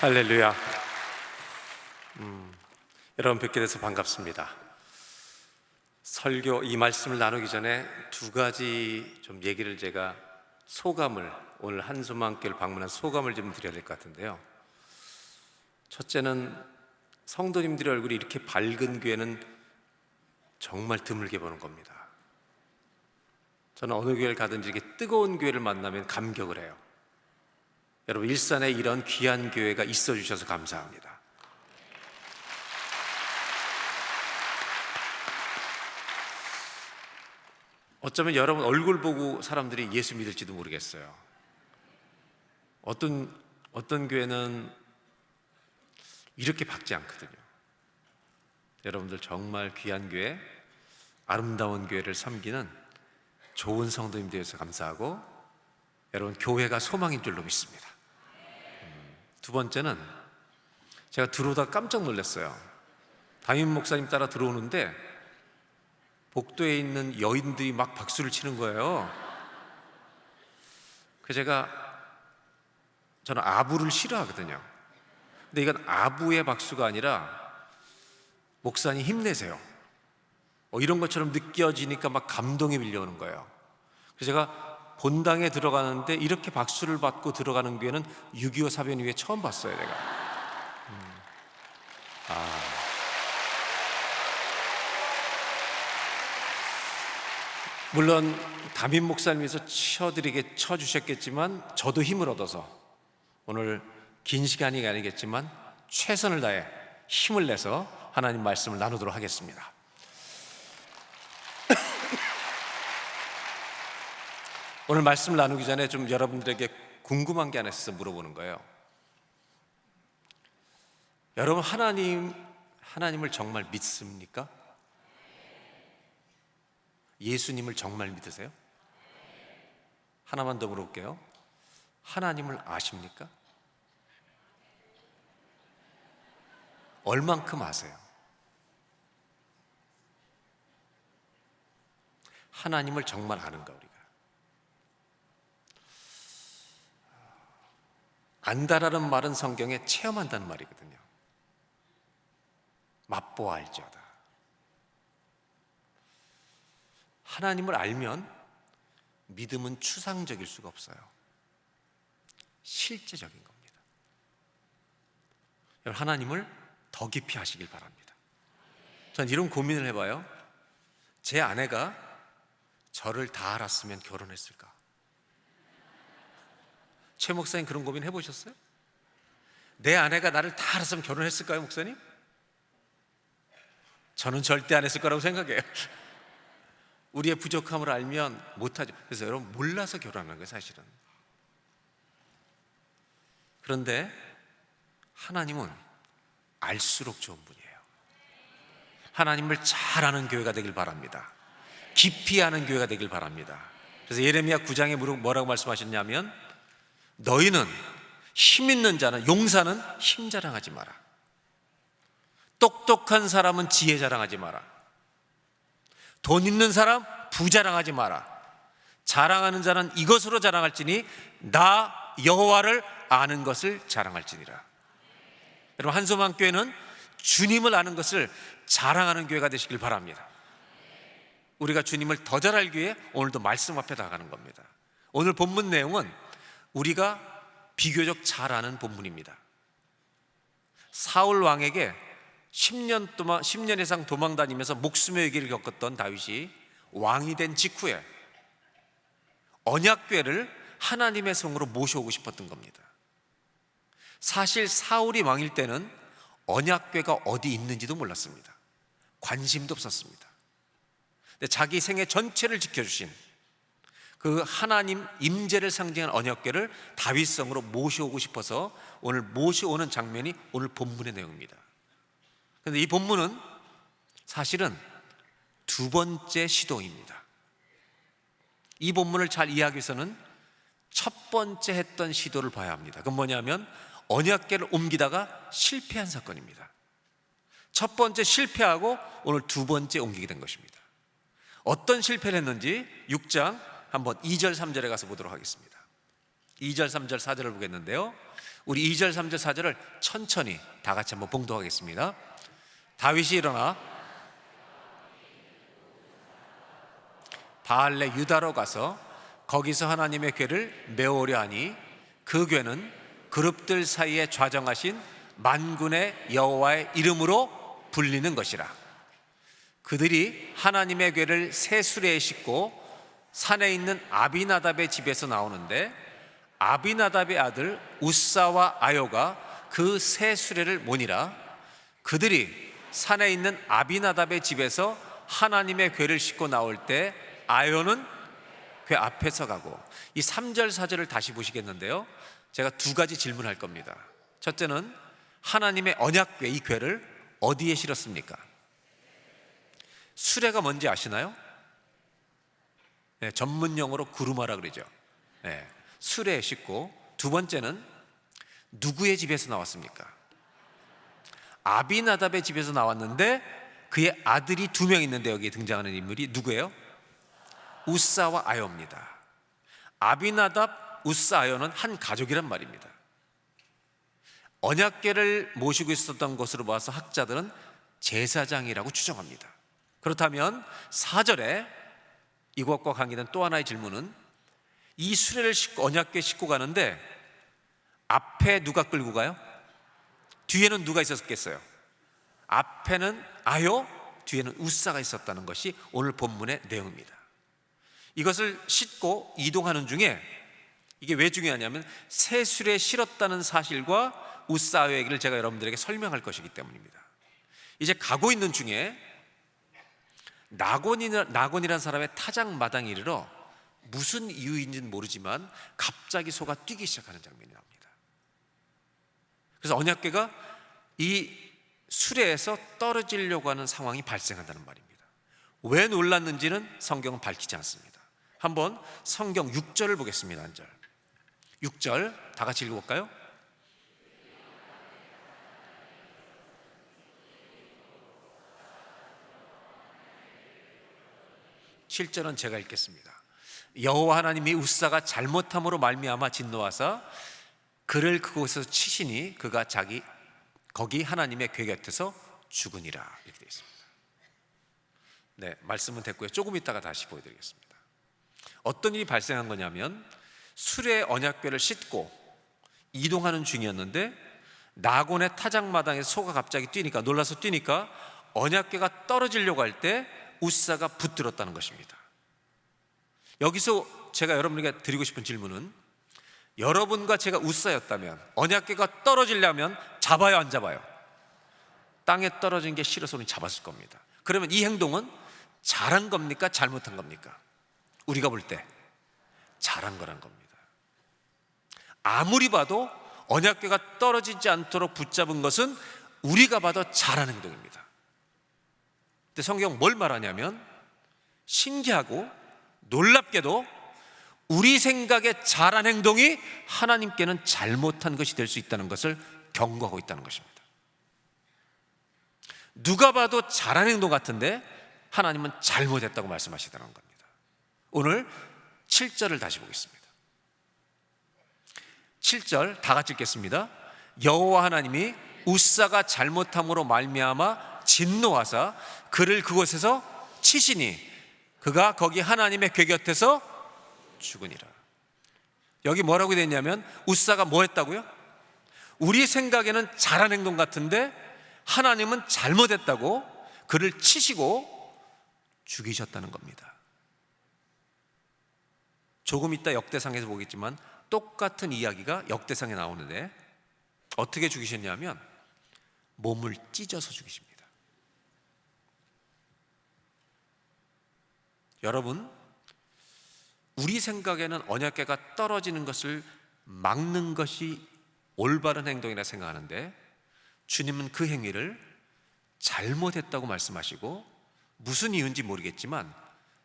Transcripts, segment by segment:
할렐루야. 여러분 뵙게 돼서 반갑습니다. 설교 이 말씀을 나누기 전에 두 가지 좀 얘기를 제가 소감을, 오늘 한숨한교를 방문한 소감을 좀 드려야 될 것 같은데요. 첫째는 성도님들의 얼굴이 이렇게 밝은 교회는 정말 드물게 보는 겁니다. 저는 어느 교회를 가든지 이렇게 뜨거운 교회를 만나면 감격을 해요. 여러분, 일산에 이런 귀한 교회가 있어 주셔서 감사합니다. 어쩌면 여러분 얼굴 보고 사람들이 예수 믿을지도 모르겠어요. 어떤 교회는 이렇게 밝지 않거든요. 여러분들 정말 귀한 교회, 아름다운 교회를 섬기는 좋은 성도님 되어서 감사하고, 여러분 교회가 소망인 줄로 믿습니다. 두 번째는 제가 들어오다 깜짝 놀랐어요. 담임 목사님 따라 들어오는데 복도에 있는 여인들이 막 박수를 치는 거예요. 저는 아부를 싫어하거든요. 근데 이건 아부의 박수가 아니라 목사님 힘내세요, 이런 것처럼 느껴지니까 막 감동이 밀려오는 거예요. 그래서 제가 본당에 들어가는데 이렇게 박수를 받고 들어가는 교회는 6.25 사변 이후에 처음 봤어요, 제가. 물론 담임 목사님께서 쳐주셨겠지만 저도 힘을 얻어서 오늘 긴 시간이 아니겠지만 최선을 다해 힘을 내서 하나님 말씀을 나누도록 하겠습니다. 오늘 말씀을 나누기 전에 좀 여러분들에게 궁금한 게 하나 있어서 물어보는 거예요. 여러분, 하나님을 정말 믿습니까? 예수님을 정말 믿으세요? 하나만 더 물어볼게요. 하나님을 아십니까? 얼만큼 아세요? 하나님을 정말 아는가, 우리가? 안다라는 말은 성경에 체험한다는 말이거든요. 맛보아 알지어다. 하나님을 알면 믿음은 추상적일 수가 없어요. 실제적인 겁니다. 여러분, 하나님을 더 깊이 아시길 바랍니다. 전 이런 고민을 해봐요. 제 아내가 저를 다 알았으면 결혼했을까? 최 목사님 그런 고민 해보셨어요? 내 아내가 나를 다 알았으면 결혼했을까요, 목사님? 저는 절대 안 했을 거라고 생각해요. 우리의 부족함을 알면 못하죠. 그래서 여러분, 몰라서 결혼하는 거예요, 사실은. 그런데 하나님은 알수록 좋은 분이에요. 하나님을 잘 아는 교회가 되길 바랍니다. 깊이 아는 교회가 되길 바랍니다. 그래서 예레미야 9장에 뭐라고 말씀하셨냐면, 너희는 힘 있는 자는, 용사는 힘 자랑하지 마라. 똑똑한 사람은 지혜 자랑하지 마라. 돈 있는 사람 부자랑하지 마라. 자랑하는 자는 이것으로 자랑할지니 나 여호와를 아는 것을 자랑할지니라. 여러분, 한소망교회는 주님을 아는 것을 자랑하는 교회가 되시길 바랍니다. 우리가 주님을 더 잘 알기 위해 오늘도 말씀 앞에 나가는 겁니다. 오늘 본문 내용은 우리가 비교적 잘 아는 본문입니다. 사울 왕에게 10년 이상 도망 다니면서 목숨의 위기를 겪었던 다윗이 왕이 된 직후에 언약궤를 하나님의 성으로 모셔오고 싶었던 겁니다. 사실 사울이 왕일 때는 언약궤가 어디 있는지도 몰랐습니다. 관심도 없었습니다. 근데 자기 생애 전체를 지켜주신 그 하나님 임재를 상징하는 언약궤를 다윗성으로 모셔오고 싶어서 오늘 모셔오는 장면이 오늘 본문의 내용입니다. 그런데 이 본문은 사실은 두 번째 시도입니다. 이 본문을 잘 이해하기 위해서는 첫 번째 했던 시도를 봐야 합니다. 그건 뭐냐면 언약궤를 옮기다가 실패한 사건입니다. 첫 번째 실패하고 오늘 두 번째 옮기게 된 것입니다. 어떤 실패를 했는지 6장 한번 2절 3절에 가서 보도록 하겠습니다. 2절 3절 4절을 보겠는데요, 우리 2절, 3절, 4절을 천천히 다 같이 한번 봉독하겠습니다. 다윗이 일어나 바알레 유다로 가서 거기서 하나님의 궤를 메우려 하니 그 궤는 그룹들 사이에 좌정하신 만군의 여호와의 이름으로 불리는 것이라. 그들이 하나님의 궤를 새 수레에 싣고 산에 있는 아비나답의 집에서 나오는데 아비나답의 아들 우사와 아요가 그 새 수레를 모니라. 그들이 산에 있는 아비나답의 집에서 하나님의 궤를 싣고 나올 때 아요는 궤 앞에서 가고, 이 3절 4절을 다시 보시겠는데요, 제가 두 가지 질문할 겁니다. 첫째는 하나님의 언약궤, 이 궤를 어디에 실었습니까? 수레가 뭔지 아시나요? 네, 전문용어로 구루마라 그러죠. 네, 수레에 싣고. 두 번째는 누구의 집에서 나왔습니까? 아비나답의 집에서 나왔는데 그의 아들이 두 명 있는데 여기에 등장하는 인물이 누구예요? 우사와 아요입니다. 아비나답, 우사, 아요는 한 가족이란 말입니다. 언약궤를 모시고 있었던 것으로 봐서 학자들은 제사장이라고 추정합니다. 그렇다면 4절에 이것과 관계된 또 하나의 질문은, 이 수레를 싣고 언약궤 싣고 가는데 앞에 누가 끌고 가요? 뒤에는 누가 있었겠어요? 앞에는 아요, 뒤에는 우사가 있었다는 것이 오늘 본문의 내용입니다. 이것을 싣고 이동하는 중에, 이게 왜 중요하냐면 새 수레에 실었다는 사실과 우사, 아요의 얘기를 제가 여러분들에게 설명할 것이기 때문입니다. 이제 가고 있는 중에 나곤이라는 사람의 타작마당에 이르러 무슨 이유인지는 모르지만 갑자기 소가 뛰기 시작하는 장면이 나옵니다. 그래서 언약궤가 이 수레에서 떨어지려고 하는 상황이 발생한다는 말입니다. 왜 놀랐는지는 성경은 밝히지 않습니다. 한번 성경 6절을 보겠습니다. 1절 6절 다 같이 읽어볼까요? (7절은) 제가 읽겠습니다. 여호와 하나님이 우사가 잘못함으로 말미암아 진노하사 그를 그곳에서 치시니 그가 거기 하나님의 궤 곁에서 죽으니라. 이렇게 되어 있습니다. 네, 말씀은 됐고요. 조금 있다가 다시 보여드리겠습니다. 어떤 일이 발생한 거냐면 수레 언약궤를 싣고 이동하는 중이었는데 나곤의 타작마당에서 소가 갑자기 뛰니까, 놀라서 뛰니까 언약궤가 떨어지려고 할 때 우사가 붙들었다는 것입니다. 여기서 제가 여러분에게 드리고 싶은 질문은, 여러분과 제가 우사였다면 언약궤가 떨어지려면 잡아요, 안 잡아요? 땅에 떨어진 게 싫어서는 잡았을 겁니다. 그러면 이 행동은 잘한 겁니까? 잘못한 겁니까? 우리가 볼 때 잘한 거란 겁니다. 아무리 봐도 언약궤가 떨어지지 않도록 붙잡은 것은 우리가 봐도 잘한 행동입니다. 근데 성경 뭘 말하냐면, 신기하고 놀랍게도 우리 생각에 잘한 행동이 하나님께는 잘못한 것이 될 수 있다는 것을 경고하고 있다는 것입니다. 누가 봐도 잘한 행동 같은데 하나님은 잘못했다고 말씀하시다는 겁니다. 오늘 7절을 다시 보겠습니다. 7절 다 같이 읽겠습니다. 여호와 하나님이 우사가 잘못함으로 말미암아 진노하사 그를 그곳에서 치시니 그가 거기 하나님의 궤 곁에서 죽으니라. 여기 뭐라고 되어 있냐면, 우사가 뭐 했다고요? 우리 생각에는 잘한 행동 같은데 하나님은 잘못했다고 그를 치시고 죽이셨다는 겁니다. 조금 이따 역대상에서 보겠지만 똑같은 이야기가 역대상에 나오는데 어떻게 죽이셨냐면 몸을 찢어서 죽이십니다. 여러분, 우리 생각에는 언약궤가 떨어지는 것을 막는 것이 올바른 행동이라 생각하는데 주님은 그 행위를 잘못했다고 말씀하시고, 무슨 이유인지 모르겠지만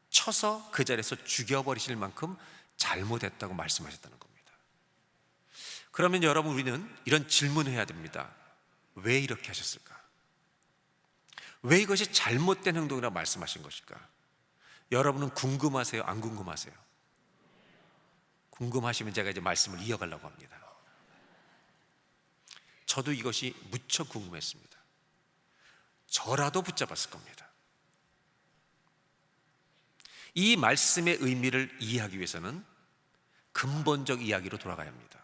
쳐서 그 자리에서 죽여버리실 만큼 잘못했다고 말씀하셨다는 겁니다. 그러면 여러분, 우리는 이런 질문을 해야 됩니다. 왜 이렇게 하셨을까? 왜 이것이 잘못된 행동이라고 말씀하신 것일까? 여러분은 궁금하세요? 안 궁금하세요? 궁금하시면 제가 이제 말씀을 이어가려고 합니다. 저도 이것이 무척 궁금했습니다. 저라도 붙잡았을 겁니다. 이 말씀의 의미를 이해하기 위해서는 근본적 이야기로 돌아가야 합니다.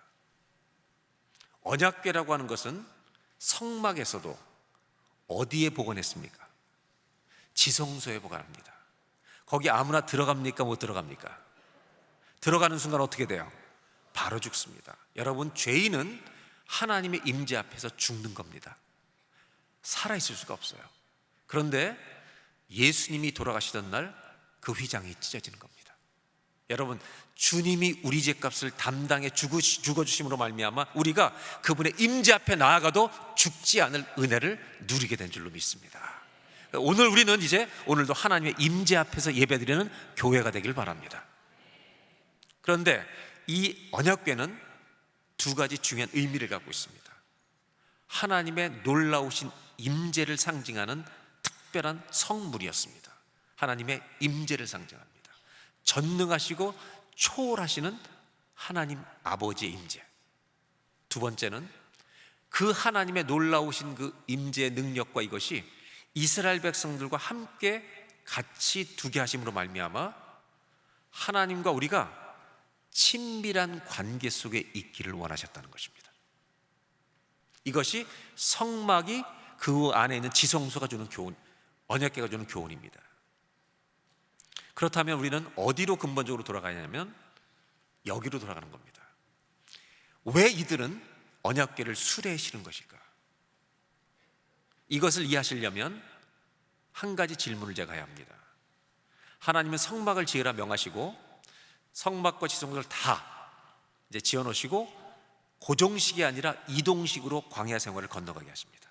언약궤라고 하는 것은 성막에서도 어디에 보관했습니까? 지성소에 보관합니다. 거기 아무나 들어갑니까? 못 들어갑니까? 들어가는 순간 어떻게 돼요? 바로 죽습니다. 여러분, 죄인은 하나님의 임재 앞에서 죽는 겁니다. 살아있을 수가 없어요. 그런데 예수님이 돌아가시던 날 그 휘장이 찢어지는 겁니다. 여러분, 주님이 우리 죄값을 담당해 죽어주심으로 말미암아 우리가 그분의 임재 앞에 나아가도 죽지 않을 은혜를 누리게 된 줄로 믿습니다. 오늘 우리는 이제 오늘도 하나님의 임재 앞에서 예배드리는 교회가 되길 바랍니다. 그런데 이 언약궤는 두 가지 중요한 의미를 갖고 있습니다. 하나님의 놀라우신 임재를 상징하는 특별한 성물이었습니다. 하나님의 임재를 상징합니다. 전능하시고 초월하시는 하나님 아버지의 임재. 두 번째는 그 하나님의 놀라우신 그 임재의 능력과 이것이 이스라엘 백성들과 함께 같이 두게 하심으로 말미암아 하나님과 우리가 친밀한 관계 속에 있기를 원하셨다는 것입니다. 이것이 성막이 그 안에 있는 지성소가 주는 교훈, 언약궤가 주는 교훈입니다. 그렇다면 우리는 어디로 근본적으로 돌아가냐면 여기로 돌아가는 겁니다. 왜 이들은 언약궤를 수레에 실은 것일까? 이것을 이해하시려면 한 가지 질문을 제가 해야 합니다. 하나님은 성막을 지으라 명하시고 성막과 지성소를 다 이제 지어 놓으시고 고정식이 아니라 이동식으로 광야 생활을 건너가게 하십니다.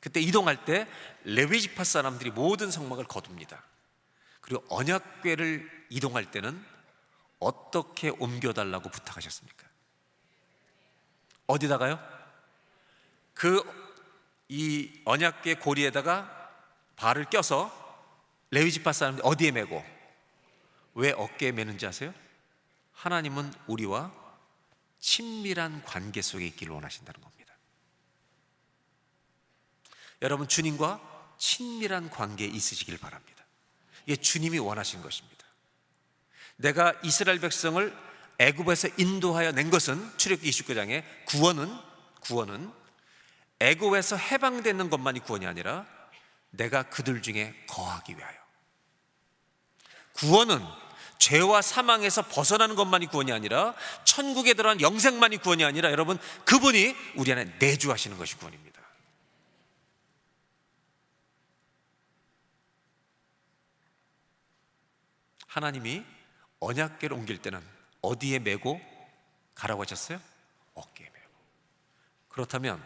그때 이동할 때 레위 지파 사람들이 모든 성막을 거둡니다. 그리고 언약궤를 이동할 때는 어떻게 옮겨달라고 부탁하셨습니까? 어디다가요? 이 언약궤 고리에다가 발을 껴서 레위 지파 사람들이 어디에 메고, 왜 어깨에 메는지 아세요? 하나님은 우리와 친밀한 관계 속에 있기를 원하신다는 겁니다. 여러분, 주님과 친밀한 관계에 있으시길 바랍니다. 이게 주님이 원하신 것입니다. 내가 이스라엘 백성을 애굽에서 인도하여 낸 것은 출애굽기 29장에 구원은 애굽에서 해방되는 것만이 구원이 아니라 내가 그들 중에 거하기 위하여, 구원은 죄와 사망에서 벗어나는 것만이 구원이 아니라 천국에 들어간 영생만이 구원이 아니라 여러분, 그분이 우리 안에 내주하시는 것이 구원입니다. 하나님이 언약궤를 옮길 때는 어디에 메고 가라고 하셨어요? 어깨에 메고. 그렇다면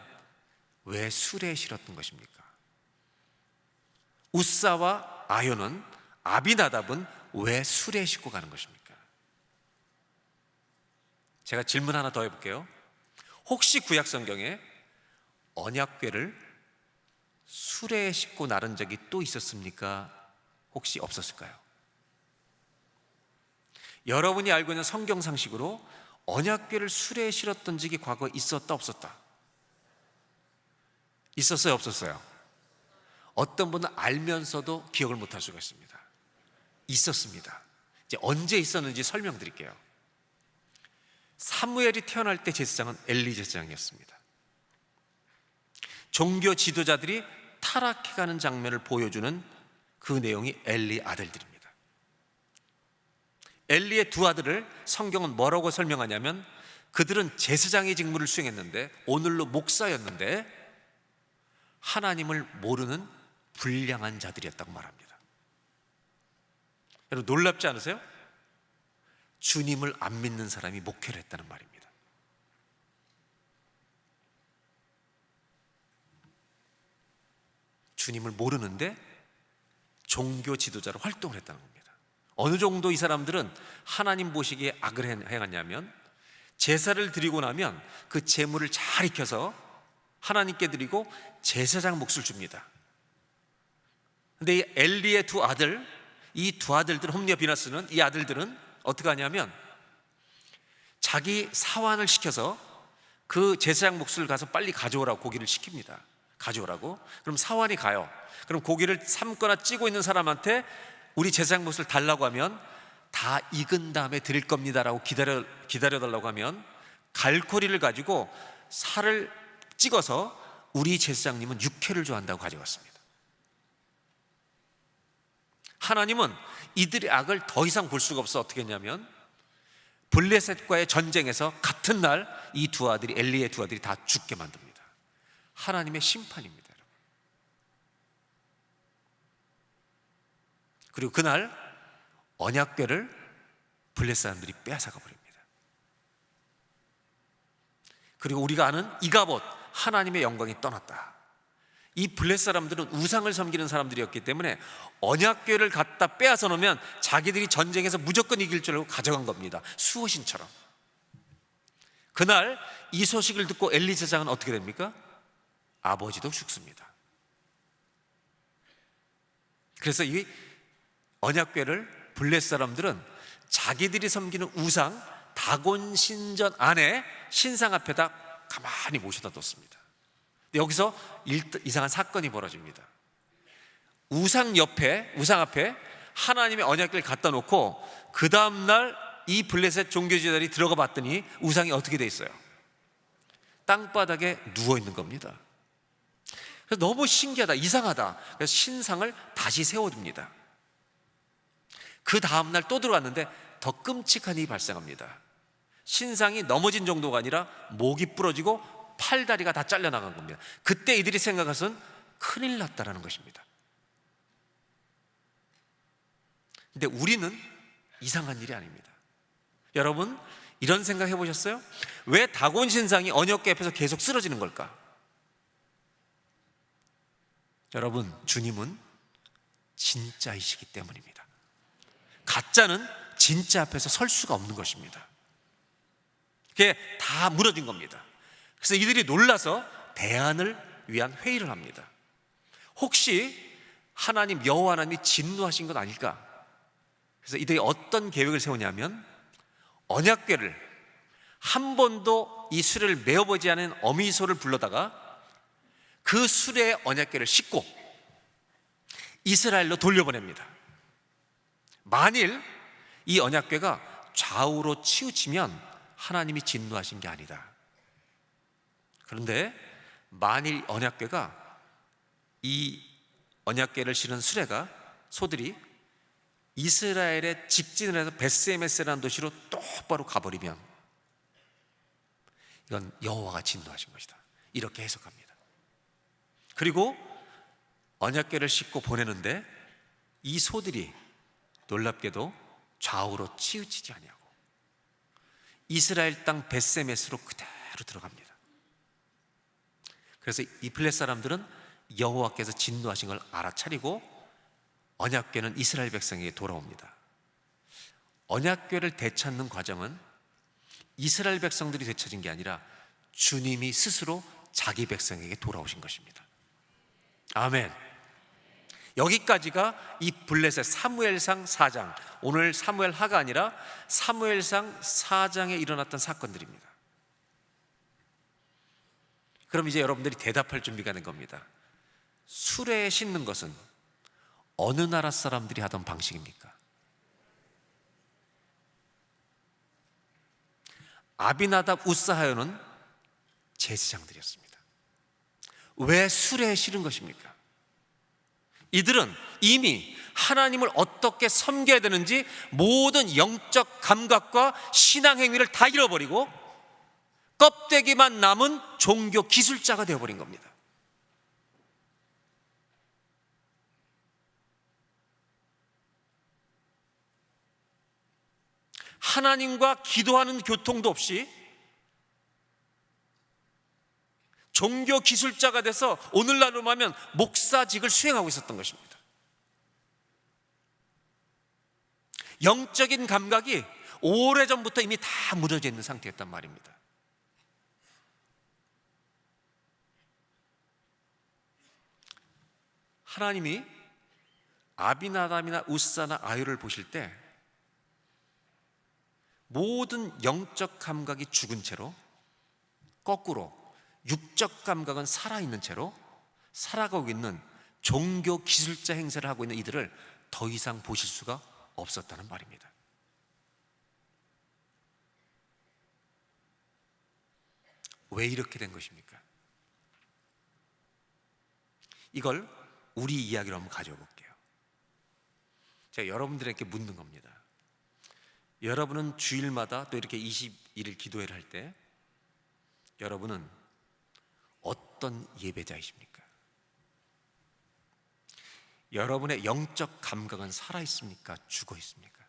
왜 수레에 실었던 것입니까? 우사와 아효는, 아비나답은 왜 수레에 싣고 가는 것입니까? 제가 질문 하나 더 해볼게요. 혹시 구약 성경에 언약궤를 수레에 싣고 나른 적이 또 있었습니까? 혹시 없었을까요? 여러분이 알고 있는 성경 상식으로 언약궤를 수레에 실었던 적이 과거에 있었다 없었다? 있었어요 없었어요? 어떤 분은 알면서도 기억을 못할 수가 있습니다. 있었습니다. 이제 언제 있었는지 설명드릴게요. 사무엘이 태어날 때 제사장은 엘리 제사장이었습니다. 종교 지도자들이 타락해가는 장면을 보여주는 그 내용이 엘리 아들들입니다. 엘리의 두 아들을 성경은 뭐라고 설명하냐면 그들은 제사장의 직무를 수행했는데, 오늘로 목사였는데 하나님을 모르는 불량한 자들이었다고 말합니다. 여러분, 놀랍지 않으세요? 주님을 안 믿는 사람이 목회를 했다는 말입니다. 주님을 모르는데 종교 지도자로 활동을 했다는 겁니다. 어느 정도 이 사람들은 하나님 보시기에 악을 행하냐면 제사를 드리고 나면 그 제물을 잘 익혀서 하나님께 드리고 제사장 몫을 줍니다. 근데 이 엘리의 두 아들, 이 두 아들들은, 홈리와 비나스는, 이 아들들은 어떻게 하냐면 자기 사환을 시켜서 그 제사장 목수를 가서 빨리 가져오라고 고기를 시킵니다. 가져오라고. 그럼 사환이 가요. 그럼 고기를 삶거나 찌고 있는 사람한테 우리 제사장 목수를 달라고 하면 다 익은 다음에 드릴 겁니다라고 기다려달라고 하면 갈고리를 가지고 살을 찍어서 우리 제사장님은 육회를 좋아한다고 가져갔습니다. 하나님은 이들의 악을 더 이상 볼 수가 없어 어떻게 했냐면 블레셋과의 전쟁에서 같은 날 이 두 아들이, 엘리의 두 아들이 다 죽게 만듭니다. 하나님의 심판입니다, 여러분. 그리고 그날 언약궤를 블레셋 사람들이 빼앗아가 버립니다. 그리고 우리가 아는 이가봇, 하나님의 영광이 떠났다. 이 블레셋 사람들은 우상을 섬기는 사람들이었기 때문에 언약궤를 갖다 빼앗아 놓으면 자기들이 전쟁에서 무조건 이길 줄 알고 가져간 겁니다. 수호신처럼. 그날 이 소식을 듣고 엘리 제사장은 어떻게 됩니까? 아버지도 죽습니다. 그래서 이 언약궤를 블레셋 사람들은 자기들이 섬기는 우상 다곤 신전 안에 신상 앞에다 가만히 모셔다 뒀습니다. 여기서 이상한 사건이 벌어집니다. 우상 앞에 하나님의 언약궤를 갖다 놓고 그 다음날 이 블레셋 종교지들이 들어가 봤더니 우상이 어떻게 돼 있어요? 땅바닥에 누워 있는 겁니다. 그래서 너무 신기하다, 이상하다. 그래서 신상을 다시 세워둡니다. 그 다음날 또 들어왔는데 더 끔찍한 일이 발생합니다. 신상이 넘어진 정도가 아니라 목이 부러지고 팔다리가 다 잘려나간 겁니다. 그때 이들이 생각한 것은 큰일 났다라는 것입니다. 근데 우리는 이상한 일이 아닙니다. 여러분, 이런 생각 해보셨어요? 왜 다곤 신상이 언약궤 앞에서 계속 쓰러지는 걸까? 여러분, 주님은 진짜이시기 때문입니다. 가짜는 진짜 앞에서 설 수가 없는 것입니다. 그게 다 무너진 겁니다. 그래서 이들이 놀라서 대안을 위한 회의를 합니다. 혹시 하나님, 여호와 하나님이 진노하신 건 아닐까? 그래서 이들이 어떤 계획을 세우냐면 언약궤를 한 번도 이 수레를 메어보지 않은 어미소를 불러다가 그 수레의 언약궤를 싣고 이스라엘로 돌려보냅니다. 만일 이 언약궤가 좌우로 치우치면 하나님이 진노하신 게 아니다. 그런데 만일 언약궤가 이 언약궤를 실은 소들이 이스라엘에 직진을 해서 베스메스라는 도시로 똑바로 가버리면 이건 여호와가 진노하신 것이다, 이렇게 해석합니다. 그리고 언약궤를 싣고 보내는데 이 소들이 놀랍게도 좌우로 치우치지 아니하고 이스라엘 땅 베스메스로 그대로 들어갑니다. 그래서 이 블레셋 사람들은 여호와께서 진노하신 걸 알아차리고 언약궤는 이스라엘 백성에게 돌아옵니다. 언약궤를 되찾는 과정은 이스라엘 백성들이 되찾은 게 아니라 주님이 스스로 자기 백성에게 돌아오신 것입니다. 아멘. 여기까지가 이 블레셋 사무엘상 4장, 오늘 사무엘하가 아니라 사무엘상 4장에 일어났던 사건들입니다. 그럼 이제 여러분들이 대답할 준비가 된 겁니다. 수레에 싣는 것은 어느 나라 사람들이 하던 방식입니까? 아비나답, 우사하요는 제사장들이었습니다. 왜 수레에 실은 것입니까? 이들은 이미 하나님을 어떻게 섬겨야 되는지 모든 영적 감각과 신앙 행위를 다 잃어버리고 껍데기만 남은 종교 기술자가 되어버린 겁니다. 하나님과 기도하는 교통도 없이 종교 기술자가 돼서 오늘날로 하면 목사직을 수행하고 있었던 것입니다. 영적인 감각이 오래전부터 이미 다 무너져 있는 상태였단 말입니다. 하나님이 아비나답이나 우사나 아유를 보실 때 모든 영적 감각이 죽은 채로 거꾸로 육적 감각은 살아있는 채로 살아가고 있는 종교 기술자 행세를 하고 있는 이들을 더 이상 보실 수가 없었다는 말입니다. 왜 이렇게 된 것입니까? 이걸 우리 이야기로 한번 가져와 볼게요. 제가 여러분들에게 묻는 겁니다. 여러분은 주일마다 또 이렇게 21일 기도회를 할 때 여러분은 어떤 예배자이십니까? 여러분의 영적 감각은 살아있습니까? 죽어있습니까?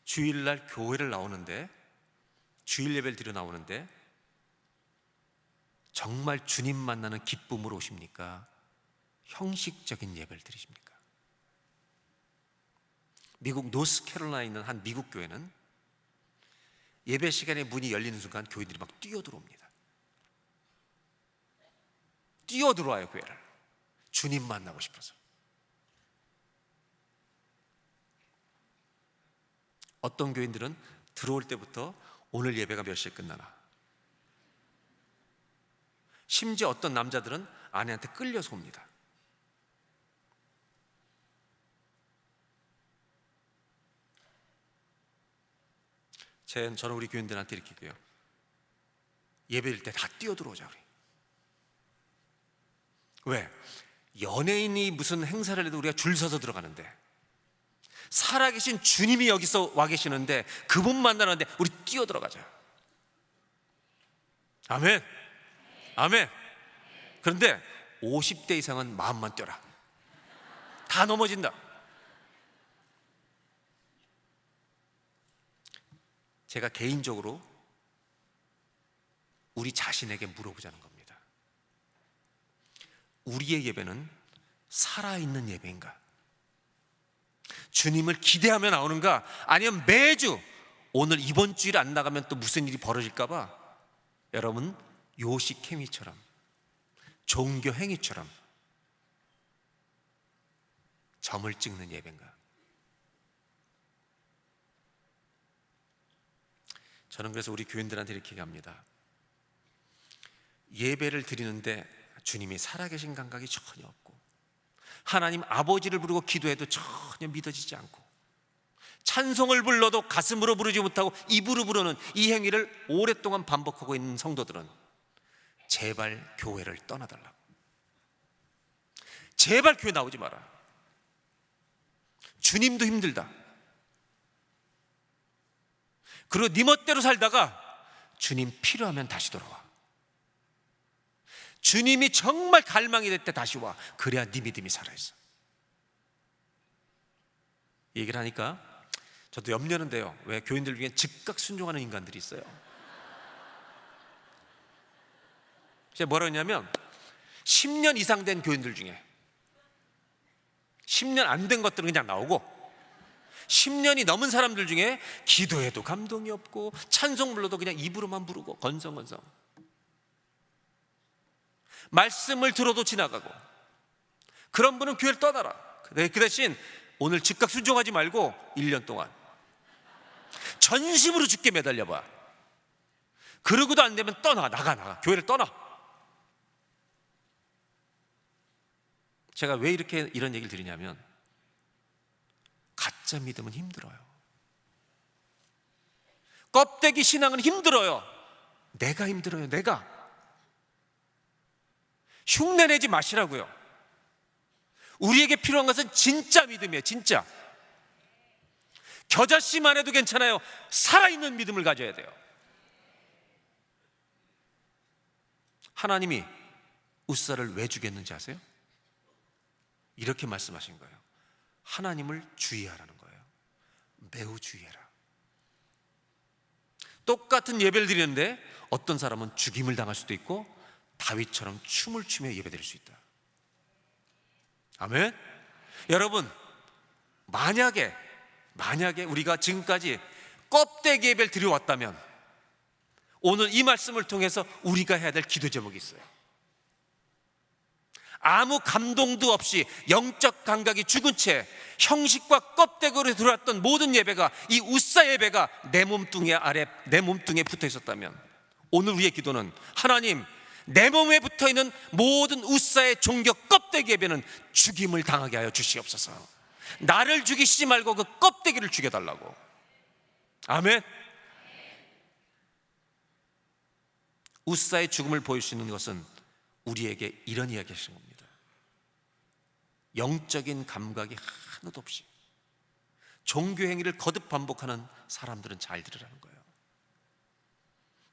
주일날 교회를 나오는데, 주일 예배를 드려 나오는데 정말 주님 만나는 기쁨으로 오십니까? 형식적인 예배를 드리십니까? 미국 노스캐롤라이나 한 미국 교회는 예배 시간에 문이 열리는 순간 교인들이 막 뛰어들어옵니다. 뛰어들어와요, 교회를. 주님 만나고 싶어서. 어떤 교인들은 들어올 때부터 오늘 예배가 몇 시에 끝나나, 심지어 어떤 남자들은 아내한테 끌려서 옵니다. 저는 우리 교인들한테 이렇게 얘기해요. 예배일 때 다 뛰어들어오자 우리. 왜? 연예인이 무슨 행사를 해도 우리가 줄 서서 들어가는데, 살아계신 주님이 여기서 와 계시는데 그분 만나는데 우리 뛰어들어가자. 아멘. 아멘. 그런데 50대 이상은 마음만 뛰어라. 다 넘어진다. 제가 개인적으로 우리 자신에게 물어보자는 겁니다. 우리의 예배는 살아있는 예배인가? 주님을 기대하며 나오는가? 아니면 매주 오늘 이번 주일 안 나가면 또 무슨 일이 벌어질까 봐 여러분 요식 행위처럼, 종교 행위처럼 점을 찍는 예배인가? 저는 그래서 우리 교인들한테 이렇게 얘기합니다. 예배를 드리는데 주님이 살아계신 감각이 전혀 없고, 하나님 아버지를 부르고 기도해도 전혀 믿어지지 않고, 찬송을 불러도 가슴으로 부르지 못하고 입으로 부르는 이 행위를 오랫동안 반복하고 있는 성도들은 제발 교회를 떠나달라고. 제발 교회 나오지 마라. 주님도 힘들다. 그리고 네 멋대로 살다가 주님 필요하면 다시 돌아와. 주님이 정말 갈망이 될 때 다시 와. 그래야 네 믿음이 살아있어. 이 얘기를 하니까 저도 염려는 돼요. 왜? 교인들 중에 즉각 순종하는 인간들이 있어요. 제가 뭐라 했냐면 10년 이상 된 교인들 중에 10년 안 된 것들은 그냥 나오고, 10년이 넘은 사람들 중에 기도해도 감동이 없고 찬송 불러도 그냥 입으로만 부르고 건성건성, 말씀을 들어도 지나가고, 그런 분은 교회를 떠나라. 그 대신 오늘 즉각 순종하지 말고 1년 동안 전심으로 주께 매달려봐. 그러고도 안 되면 나가. 교회를 떠나. 제가 왜 이런 얘기를 드리냐면, 가짜 믿음은 힘들어요. 껍데기 신앙은 힘들어요. 내가 힘들어요. 내가. 흉내내지 마시라고요. 우리에게 필요한 것은 진짜 믿음이에요. 진짜. 겨자씨만 해도 괜찮아요. 살아있는 믿음을 가져야 돼요. 하나님이 웃사를 왜 죽였는지 아세요? 이렇게 말씀하신 거예요. 하나님을 주의하라는 거예요. 매우 주의해라. 똑같은 예배를 드리는데 어떤 사람은 죽임을 당할 수도 있고 다윗처럼 춤을 추며 예배드릴 수 있다. 아멘. 여러분, 만약에 우리가 지금까지 껍데기 예배를 드려왔다면 오늘 이 말씀을 통해서 우리가 해야 될 기도 제목이 있어요. 아무 감동도 없이 영적 감각이 죽은 채 형식과 껍데기로 들어왔던 모든 예배가, 이 우사 예배가 내 몸뚱이에 붙어 있었다면, 오늘 우리의 기도는 하나님, 내 몸에 붙어 있는 모든 우사의 종교 껍데기 예배는 죽임을 당하게 하여 주시옵소서. 나를 죽이시지 말고 그 껍데기를 죽여달라고. 아멘. 우사의 죽음을 보여주시는 것은 우리에게 이런 이야기 하시는 겁니다. 영적인 감각이 하나도 없이 종교 행위를 거듭 반복하는 사람들은 잘 들으라는 거예요.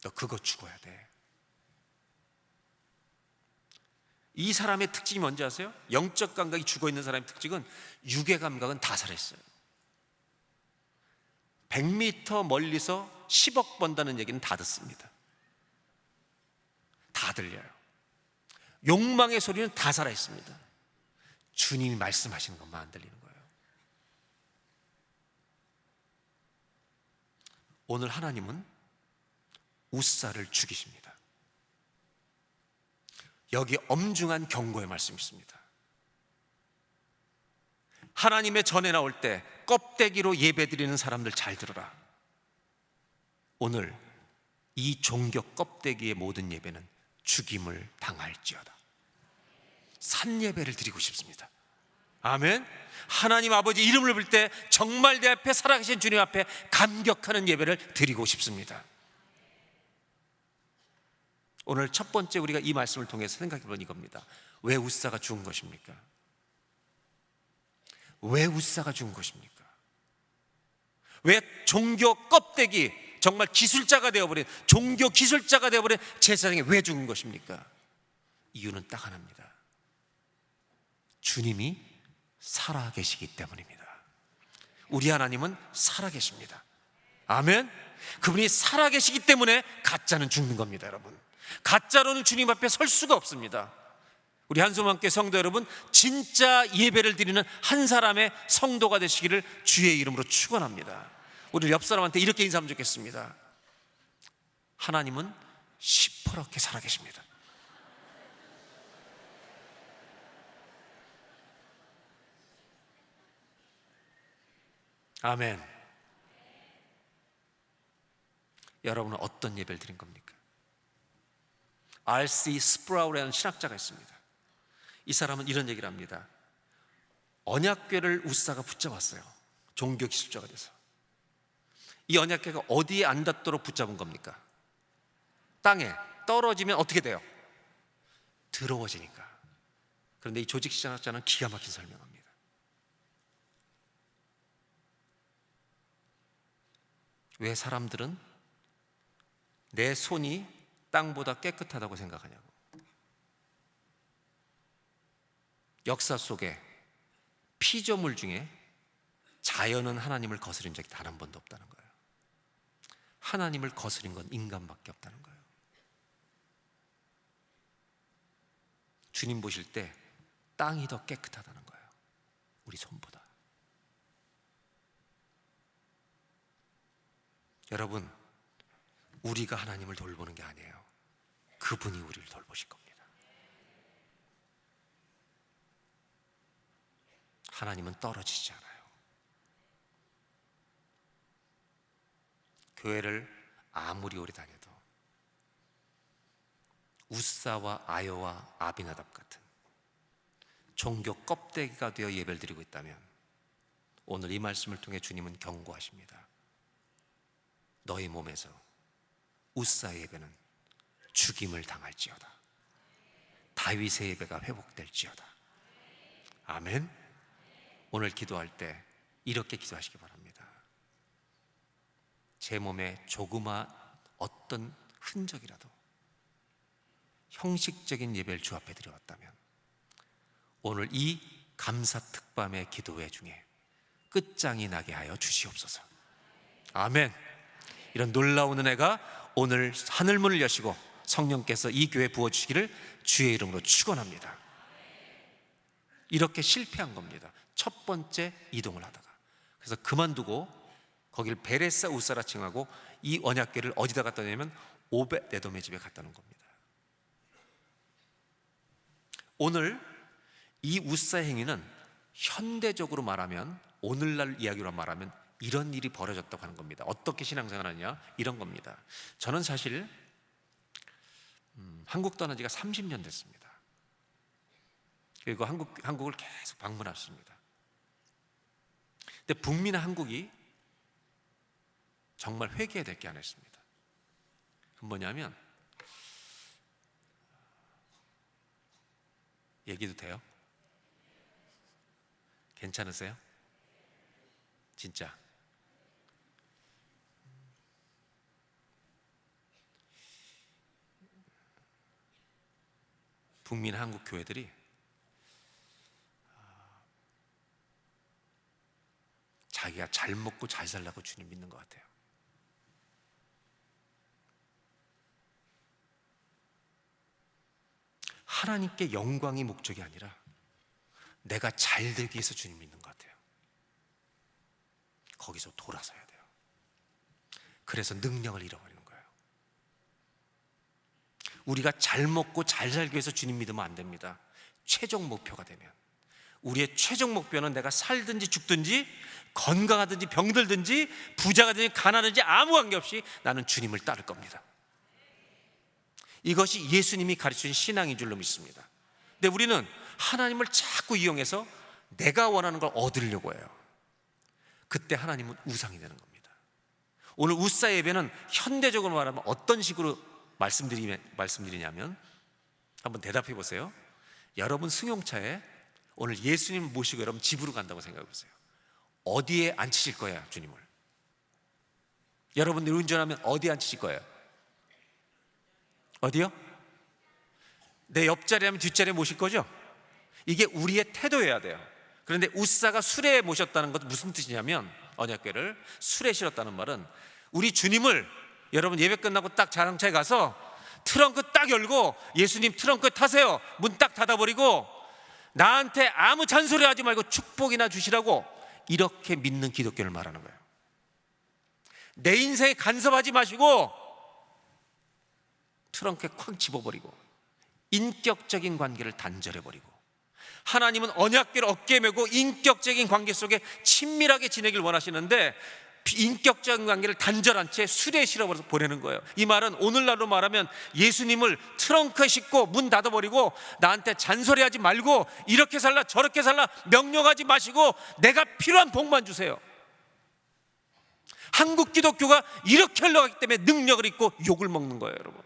너 그거 죽어야 돼. 이 사람의 특징이 뭔지 아세요? 영적 감각이 죽어있는 사람의 특징은 육의 감각은 다 살아있어요. 100m 멀리서 10억 번다는 얘기는 다 듣습니다. 다 들려요. 욕망의 소리는 다 살아있습니다. 주님이 말씀하시는 것만 안 들리는 거예요. 오늘 하나님은 우사를 죽이십니다. 여기 엄중한 경고의 말씀이 있습니다. 하나님의 전에 나올 때 껍데기로 예배드리는 사람들 잘 들어라. 오늘 이 종교 껍데기의 모든 예배는 죽임을 당할지어다. 산 예배를 드리고 싶습니다. 아멘. 하나님 아버지 이름을 부를 때 정말 내 앞에 살아계신 주님 앞에 감격하는 예배를 드리고 싶습니다. 오늘 첫 번째 우리가 이 말씀을 통해서 생각해 본 이겁니다. 왜 우사가 죽은 것입니까? 왜 우사가 죽은 것입니까? 왜 종교 껍데기, 정말 기술자가 되어버린, 종교 기술자가 되어버린 제사장이 왜 죽은 것입니까? 이유는 딱 하나입니다. 주님이 살아계시기 때문입니다. 우리 하나님은 살아계십니다. 아멘. 그분이 살아계시기 때문에 가짜는 죽는 겁니다. 여러분, 가짜로는 주님 앞에 설 수가 없습니다. 우리 한숨함께 성도 여러분, 진짜 예배를 드리는 한 사람의 성도가 되시기를 주의 이름으로 축원합니다. 우리 옆 사람한테 이렇게 인사하면 좋겠습니다. 하나님은 시퍼렇게 살아계십니다. 아멘. 여러분은 어떤 예배를 드린 겁니까? R.C. 스프라우라는 신학자가 있습니다. 이 사람은 이런 얘기를 합니다. 언약궤를 우사가 붙잡았어요. 종교 기술자가 돼서. 이 언약궤가 어디에 안 닿도록 붙잡은 겁니까? 땅에 떨어지면 어떻게 돼요? 더러워지니까. 그런데 이 조직 신학자는 기가 막힌 설명합니다. 왜 사람들은 내 손이 땅보다 깨끗하다고 생각하냐고. 역사 속에 피조물 중에 자연은 하나님을 거스린 적이 단 한 번도 없다는 거예요. 하나님을 거스린 건 인간밖에 없다는 거예요. 주님 보실 때 땅이 더 깨끗하다는 거예요. 우리 손보다. 여러분, 우리가 하나님을 돌보는 게 아니에요. 그분이 우리를 돌보실 겁니다. 하나님은 떨어지지 않아요. 교회를 아무리 오래 다녀도 우사와 아요와 아비나답 같은 종교 껍데기가 되어 예배를 드리고 있다면 오늘 이 말씀을 통해 주님은 경고하십니다. 너희 몸에서 우사의 예배는 죽임을 당할지어다. 다윗의 예배가 회복될지어다. 아멘. 오늘 기도할 때 이렇게 기도하시기 바랍니다. 제 몸에 조그마 어떤 흔적이라도 형식적인 예배를 주 앞에 드려왔다면 오늘 이 감사 특밤의 기도회 중에 끝장이 나게 하여 주시옵소서. 아멘. 이런 놀라운 은혜가 오늘 하늘문을 여시고 성령께서 이 교회에 부어주시기를 주의 이름으로 축원합니다. 이렇게 실패한 겁니다. 첫 번째 이동을 하다가. 그래서 그만두고 거기를 베레사 우사라 칭하고 이 언약궤를 어디다 갖다 놓냐면 오벳에돔의 집에 갖다 놓은 겁니다. 오늘 이 우사 행위는 현대적으로 말하면, 오늘날 이야기로 말하면 이런 일이 벌어졌다고 하는 겁니다. 어떻게 신앙생활 하냐? 이런 겁니다. 저는 사실 한국 떠난 지가 30년 됐습니다. 그리고 한국을 계속 방문했습니다. 근데 북미나 한국이 정말 회개해야 될 게 하나 있습니다. 그건 뭐냐면, 얘기도 돼요? 괜찮으세요? 진짜 북미나 한국 교회들이 자기가 잘 먹고 잘 살라고 주님 믿는 것 같아요. 하나님께 영광이 목적이 아니라 내가 잘 되기 위해서 주님 믿는 것 같아요. 거기서 돌아서야 돼요. 그래서 능력을 잃어버리는 거예요. 우리가 잘 먹고 잘 살기 위해서 주님 믿으면 안 됩니다. 최종 목표가 되면, 우리의 최종 목표는 내가 살든지 죽든지, 건강하든지 병들든지, 부자가 되든지 가난하든지 아무 관계없이 나는 주님을 따를 겁니다. 이것이 예수님이 가르치신 신앙인 줄로 믿습니다. 근데 우리는 하나님을 자꾸 이용해서 내가 원하는 걸 얻으려고 해요. 그때 하나님은 우상이 되는 겁니다. 오늘 우사 예배는 현대적으로 말하면 어떤 식으로 말씀드리냐면, 한번 대답해 보세요. 여러분 승용차에 오늘 예수님을 모시고 여러분 집으로 간다고 생각해 보세요. 어디에 앉히실 거예요, 주님을? 여러분들이 운전하면 어디에 앉히실 거예요? 어디요? 내 옆자리 하면 뒷자리에 모실 거죠? 이게 우리의 태도여야 돼요. 그런데 우사가 수레에 모셨다는 것은 무슨 뜻이냐면, 언약궤를 수레에 실었다는 말은, 우리 주님을 여러분 예배 끝나고 딱 자동차에 가서 트렁크 딱 열고 예수님 트렁크 타세요, 문 딱 닫아버리고 나한테 아무 잔소리 하지 말고 축복이나 주시라고, 이렇게 믿는 기독교를 말하는 거예요. 내 인생에 간섭하지 마시고 트렁크에 콱 집어버리고 인격적인 관계를 단절해버리고, 하나님은 언약궤를 어깨에 메고 인격적인 관계 속에 친밀하게 지내길 원하시는데 인격적인 관계를 단절한 채 수레에 실어버려서 보내는 거예요. 이 말은 오늘날로 말하면 예수님을 트렁크에 싣고 문 닫아버리고 나한테 잔소리하지 말고 이렇게 살라 저렇게 살라 명령하지 마시고 내가 필요한 복만 주세요. 한국 기독교가 이렇게 흘러가기 때문에 능력을 잃고 욕을 먹는 거예요. 여러분,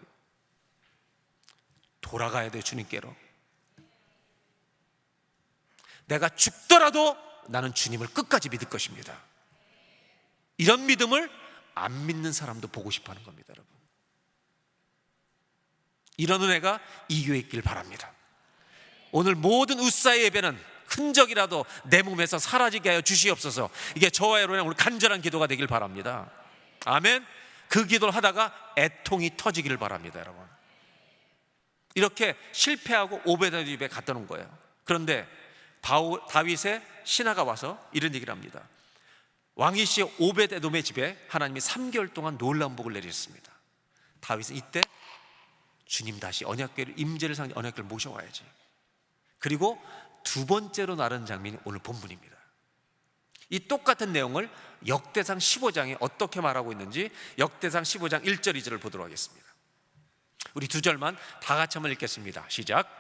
돌아가야 돼요. 주님께로. 내가 죽더라도 나는 주님을 끝까지 믿을 것입니다. 이런 믿음을 안 믿는 사람도 보고 싶어 하는 겁니다. 여러분, 이런 은혜가 이 교회에 있길 바랍니다. 오늘 모든 우사의 예배는 흔적이라도 내 몸에서 사라지게 하여 주시옵소서. 이게 저와 여러분의 오늘 간절한 기도가 되길 바랍니다. 아멘. 그 기도를 하다가 애통이 터지기를 바랍니다. 여러분, 이렇게 실패하고 오베드 집에 갖다 놓은 거예요. 그런데 다윗의 신하가 와서 이런 얘기를 합니다. 왕이시 오베드에돔의 집에 하나님이 3개월 동안 놀라운 복을 내리셨습니다. 다윗은 이때 주님 다시 언약궤를, 임재를 상징 언약궤를 모셔와야지. 그리고 두 번째로 나른 장면이 오늘 본문입니다. 이 똑같은 내용을 역대상 15장에 어떻게 말하고 있는지 역대상 15장 1절 2절을 보도록 하겠습니다. 우리 두 절만 다 같이 한번 읽겠습니다. 시작.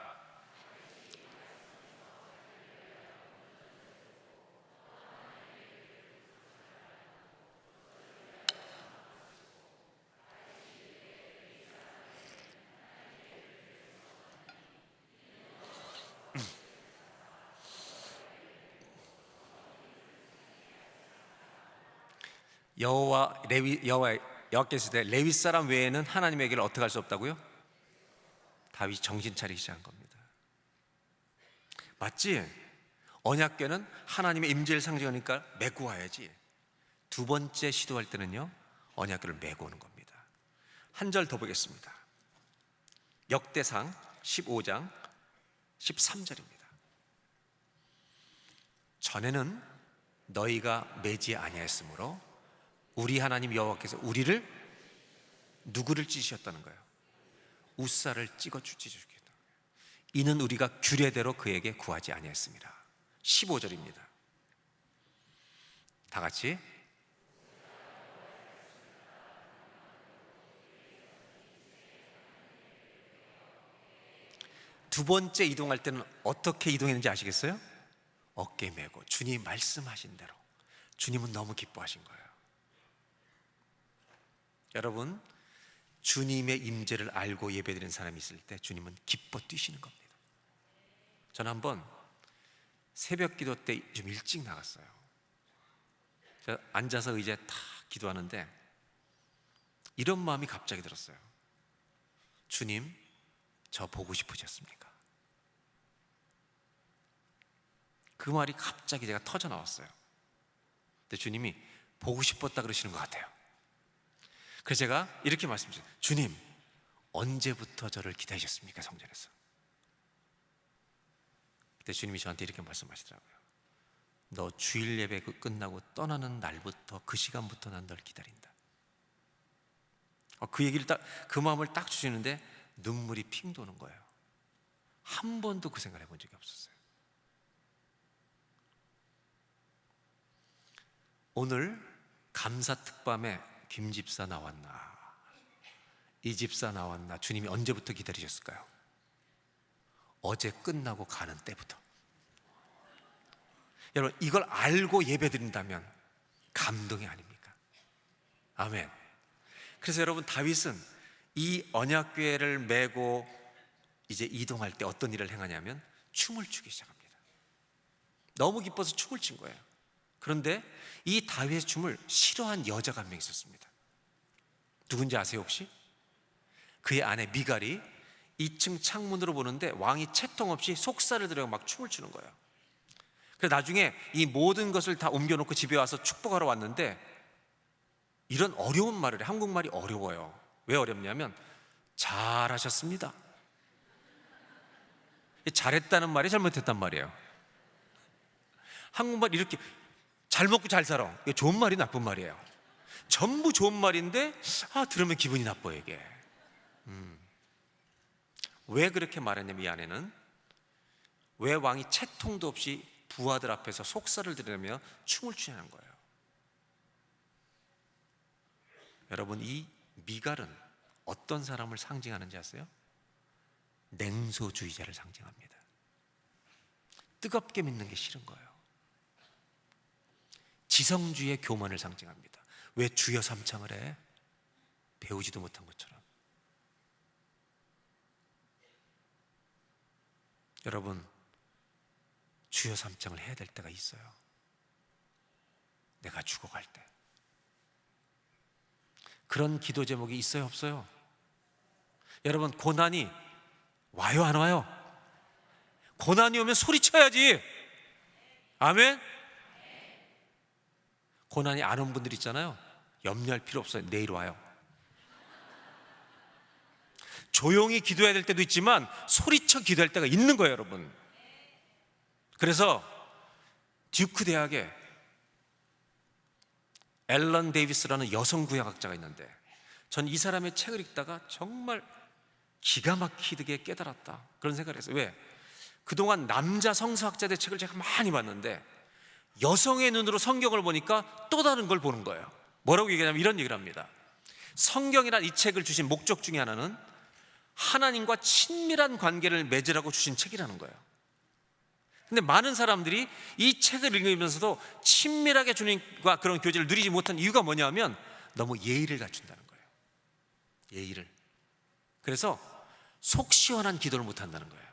여호와께서 레위 사람 외에는 하나님에게를 어떻게 할 수 없다고요? 다윗이 정신 차리기 시작한 겁니다. 맞지? 언약궤는 하나님의 임재를 상징하니까 메고 와야지. 두 번째 시도할 때는요, 언약궤를 메고 오는 겁니다. 한 절 더 보겠습니다. 역대상 15장 13절입니다. 전에는 너희가 매지 아니하였으므로 우리 하나님 여호와께서 우리를 누구를 찢으셨다는 거예요? 우사를 찢어주겠다. 이는 우리가 규례대로 그에게 구하지 아니했습니다. 15절입니다. 다 같이. 두 번째 이동할 때는 어떻게 이동했는지 아시겠어요? 어깨 메고 주님 말씀하신 대로. 주님은 너무 기뻐하신 거예요. 여러분, 주님의 임재를 알고 예배드리는 사람이 있을 때 주님은 기뻐 뛰시는 겁니다. 저는 한번 새벽 기도 때 좀 일찍 나갔어요. 제가 앉아서 의자에 탁 기도하는데 이런 마음이 갑자기 들었어요. 주님, 저 보고 싶으셨습니까? 그 말이 갑자기 제가 터져 나왔어요. 근데 주님이 보고 싶었다 그러시는 것 같아요. 그래서 제가 이렇게 말씀드렸어요. 주님, 언제부터 저를 기다리셨습니까? 성전에서. 그때 주님이 저한테 이렇게 말씀하시더라고요. 너 주일 예배 끝나고 떠나는 날부터, 그 시간부터 난 널 기다린다. 그 얘기를 그 마음을 딱 주시는데 눈물이 핑 도는 거예요. 한 번도 그 생각을 해본 적이 없었어요. 오늘 감사 특밤에 김 집사 나왔나, 이 집사 나왔나, 주님이 언제부터 기다리셨을까요? 어제 끝나고 가는 때부터. 여러분, 이걸 알고 예배드린다면 감동이 아닙니까? 아멘. 그래서 여러분, 다윗은 이 언약궤를 메고 이제 이동할 때 어떤 일을 행하냐면 춤을 추기 시작합니다. 너무 기뻐서 춤을 춘 거예요. 그런데 이 다윗의 춤을 싫어한 여자가 한 명 있었습니다. 누군지 아세요 혹시? 그의 아내 미갈이 2층 창문으로 보는데 왕이 채통 없이 속살을 들여 막 춤을 추는 거예요. 그래서 나중에 이 모든 것을 다 옮겨놓고 집에 와서 축복하러 왔는데 이런 어려운 말을 해. 한국말이 어려워요. 왜 어렵냐면 잘하셨습니다. 잘했다는 말이 잘못했단 말이에요. 한국말 이렇게 잘 먹고 잘 살아, 이게 좋은 말이 나쁜 말이에요. 전부 좋은 말인데 들으면 기분이 나빠요 이게. 왜 그렇게 말했냐면 이 아내는 왜 왕이 채통도 없이 부하들 앞에서 속살을 들으며 춤을 추냐는 거예요. 여러분, 이 미갈은 어떤 사람을 상징하는지 아세요? 냉소주의자를 상징합니다. 뜨겁게 믿는 게 싫은 거예요. 지성주의의 교만을 상징합니다. 왜 주여 삼창을 해? 배우지도 못한 것처럼. 여러분, 주여 삼창을 해야 될 때가 있어요. 내가 죽어갈 때. 그런 기도 제목이 있어요 없어요? 여러분, 고난이 와요 안 와요? 고난이 오면 소리쳐야지. 아멘? 고난이 안 온 분들 있잖아요. 염려할 필요 없어요. 내일 와요. 조용히 기도해야 될 때도 있지만 소리쳐 기도할 때가 있는 거예요 여러분. 그래서 듀크 대학에 앨런 데이비스라는 여성 구약학자가 있는데 전 이 사람의 책을 읽다가 정말 기가 막히게 깨달았다, 그런 생각을 했어요. 왜? 그동안 남자 성서학자들의 책을 제가 많이 봤는데 여성의 눈으로 성경을 보니까 또 다른 걸 보는 거예요. 뭐라고 얘기하냐면 이런 얘기를 합니다. 성경이란 이 책을 주신 목적 중에 하나는 하나님과 친밀한 관계를 맺으라고 주신 책이라는 거예요. 근데 많은 사람들이 이 책을 읽으면서도 친밀하게 주님과 그런 교제를 누리지 못한 이유가 뭐냐면 너무 예의를 갖춘다는 거예요. 예의를. 그래서 속 시원한 기도를 못한다는 거예요.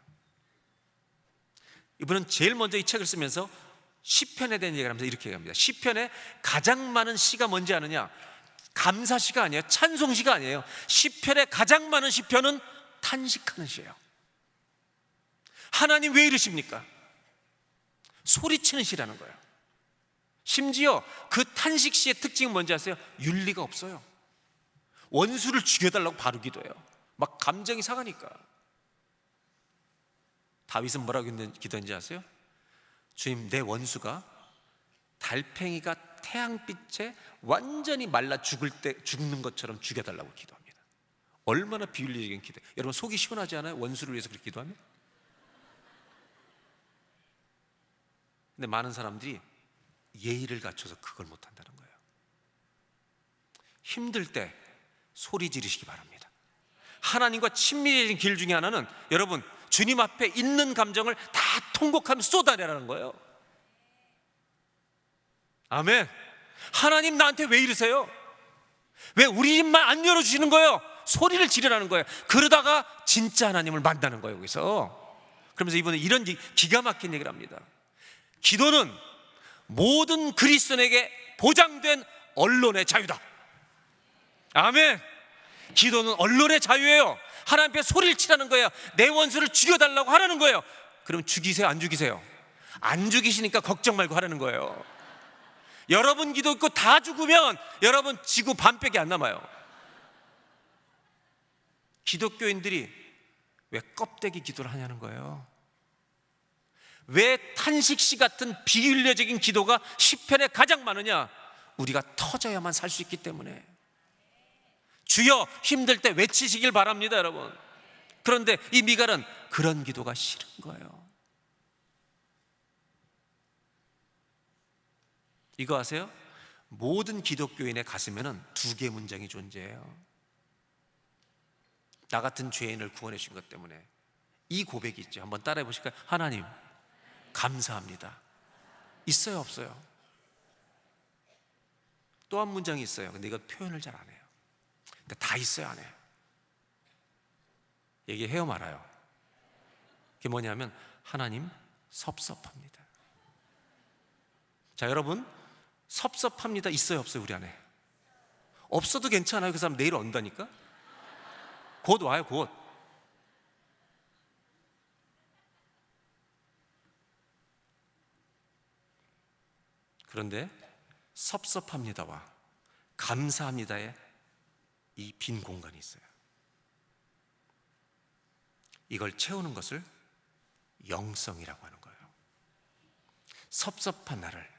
이분은 제일 먼저 이 책을 쓰면서 시편에 대한 얘기를 하면서 이렇게 얘기합니다. 시편에 가장 많은 시가 뭔지 아느냐? 감사시가 아니에요. 찬송시가 아니에요. 시편에 가장 많은 시편은 탄식하는 시예요. 하나님 왜 이러십니까? 소리치는 시라는 거예요. 심지어 그 탄식시의 특징은 뭔지 아세요? 윤리가 없어요. 원수를 죽여달라고 바로 기도해요. 막 감정이 상하니까. 다윗은 뭐라고 기도했는지 아세요? 주님, 내 원수가 달팽이가 태양빛에 완전히 말라 죽는 것처럼 죽여달라고 기도합니다. 얼마나 비윤리적인 기도예요. 여러분, 속이 시원하지 않아요? 원수를 위해서 그렇게 기도하면? 근데 많은 사람들이 예의를 갖춰서 그걸 못한다는 거예요. 힘들 때 소리 지르시기 바랍니다. 하나님과 친밀해진 길 중에 하나는 여러분 주님 앞에 있는 감정을 다 통곡하며 쏟아내라는 거예요. 아멘. 하나님 나한테 왜 이러세요? 왜 우리 입만 안 열어주시는 거예요? 소리를 지르라는 거예요. 그러다가 진짜 하나님을 만나는 거예요 여기서. 그러면서 이번에 이런 기가 막힌 얘기를 합니다. 기도는 모든 그리스도인에게 보장된 언론의 자유다. 아멘. 기도는 언론의 자유예요. 하나님 앞에 소리를 치라는 거예요. 내 원수를 죽여달라고 하라는 거예요. 그럼 죽이세요 안 죽이세요? 안 죽이시니까 걱정 말고 하라는 거예요. 여러분 기도 있고 다 죽으면 여러분 지구 반밖에 안 남아요. 기독교인들이 왜 껍데기 기도를 하냐는 거예요. 왜 탄식시 같은 비윤리적인 기도가 시편에 가장 많으냐? 우리가 터져야만 살 수 있기 때문에. 주여 힘들 때 외치시길 바랍니다 여러분. 그런데 이 미갈은 그런 기도가 싫은 거예요. 이거 아세요? 모든 기독교인의 가슴에는 두 개의 문장이 존재해요. 나 같은 죄인을 구원해 주신 것 때문에. 이 고백이 있죠. 한번 따라해 보실까요? 하나님 감사합니다. 있어요 없어요? 또 한 문장이 있어요. 근데 이거 표현을 잘 안 해요. 근데 다 있어요 안 해요? 얘기해요 말아요? 그게 뭐냐면 하나님 섭섭합니다. 자 여러분 섭섭합니다 있어요 없어요 우리 안에? 없어도 괜찮아요. 그 사람 내일 온다니까. 곧 와요 곧. 그런데 섭섭합니다와 감사합니다에 이 빈 공간이 있어요. 이걸 채우는 것을 영성이라고 하는 거예요. 섭섭한 나를,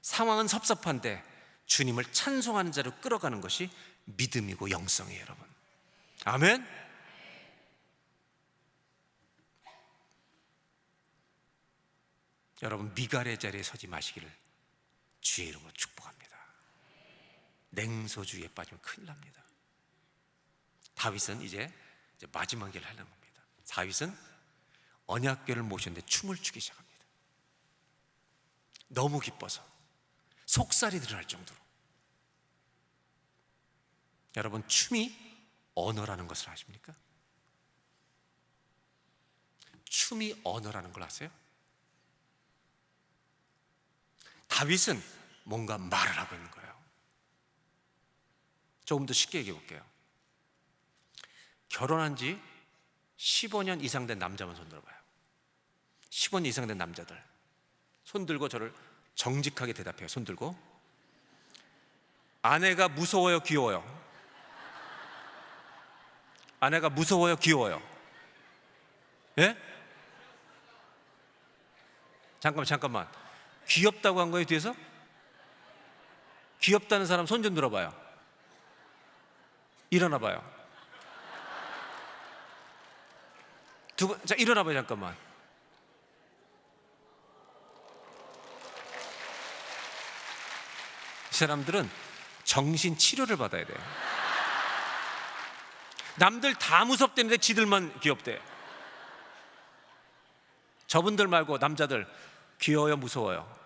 상황은 섭섭한데 주님을 찬송하는 자로 끌어가는 것이 믿음이고 영성이에요 여러분. 아멘. 여러분 미갈의 자리에 서지 마시기를 주의 이름으로 축복합니다. 냉소주의에 빠지면 큰일 납니다. 다윗은 이제 마지막 일을 하는 겁니다. 다윗은 언약궤를 모셨는데 춤을 추기 시작합니다. 너무 기뻐서 속살이 드러날 정도로. 여러분 춤이 언어라는 것을 아십니까? 춤이 언어라는 걸 아세요? 다윗은 뭔가 말을 하고 있는 거예요. 조금 더 쉽게 얘기해 볼게요. 결혼한 지 15년 이상 된 남자만 손 들어봐요. 15년 이상 된 남자들 손 들고 저를 정직하게 대답해요. 손 들고. 아내가 무서워요 귀여워요? 아내가 무서워요 귀여워요? 예? 잠깐만 귀엽다고 한 거예요 뒤에서? 귀엽다는 사람 손 좀 들어봐요. 일어나 봐요. 자 일어나 봐요. 잠깐만. 이 사람들은 정신 치료를 받아야 돼요. 남들 다 무섭대는데 지들만 귀엽대. 저분들 말고 남자들 귀여워요 무서워요?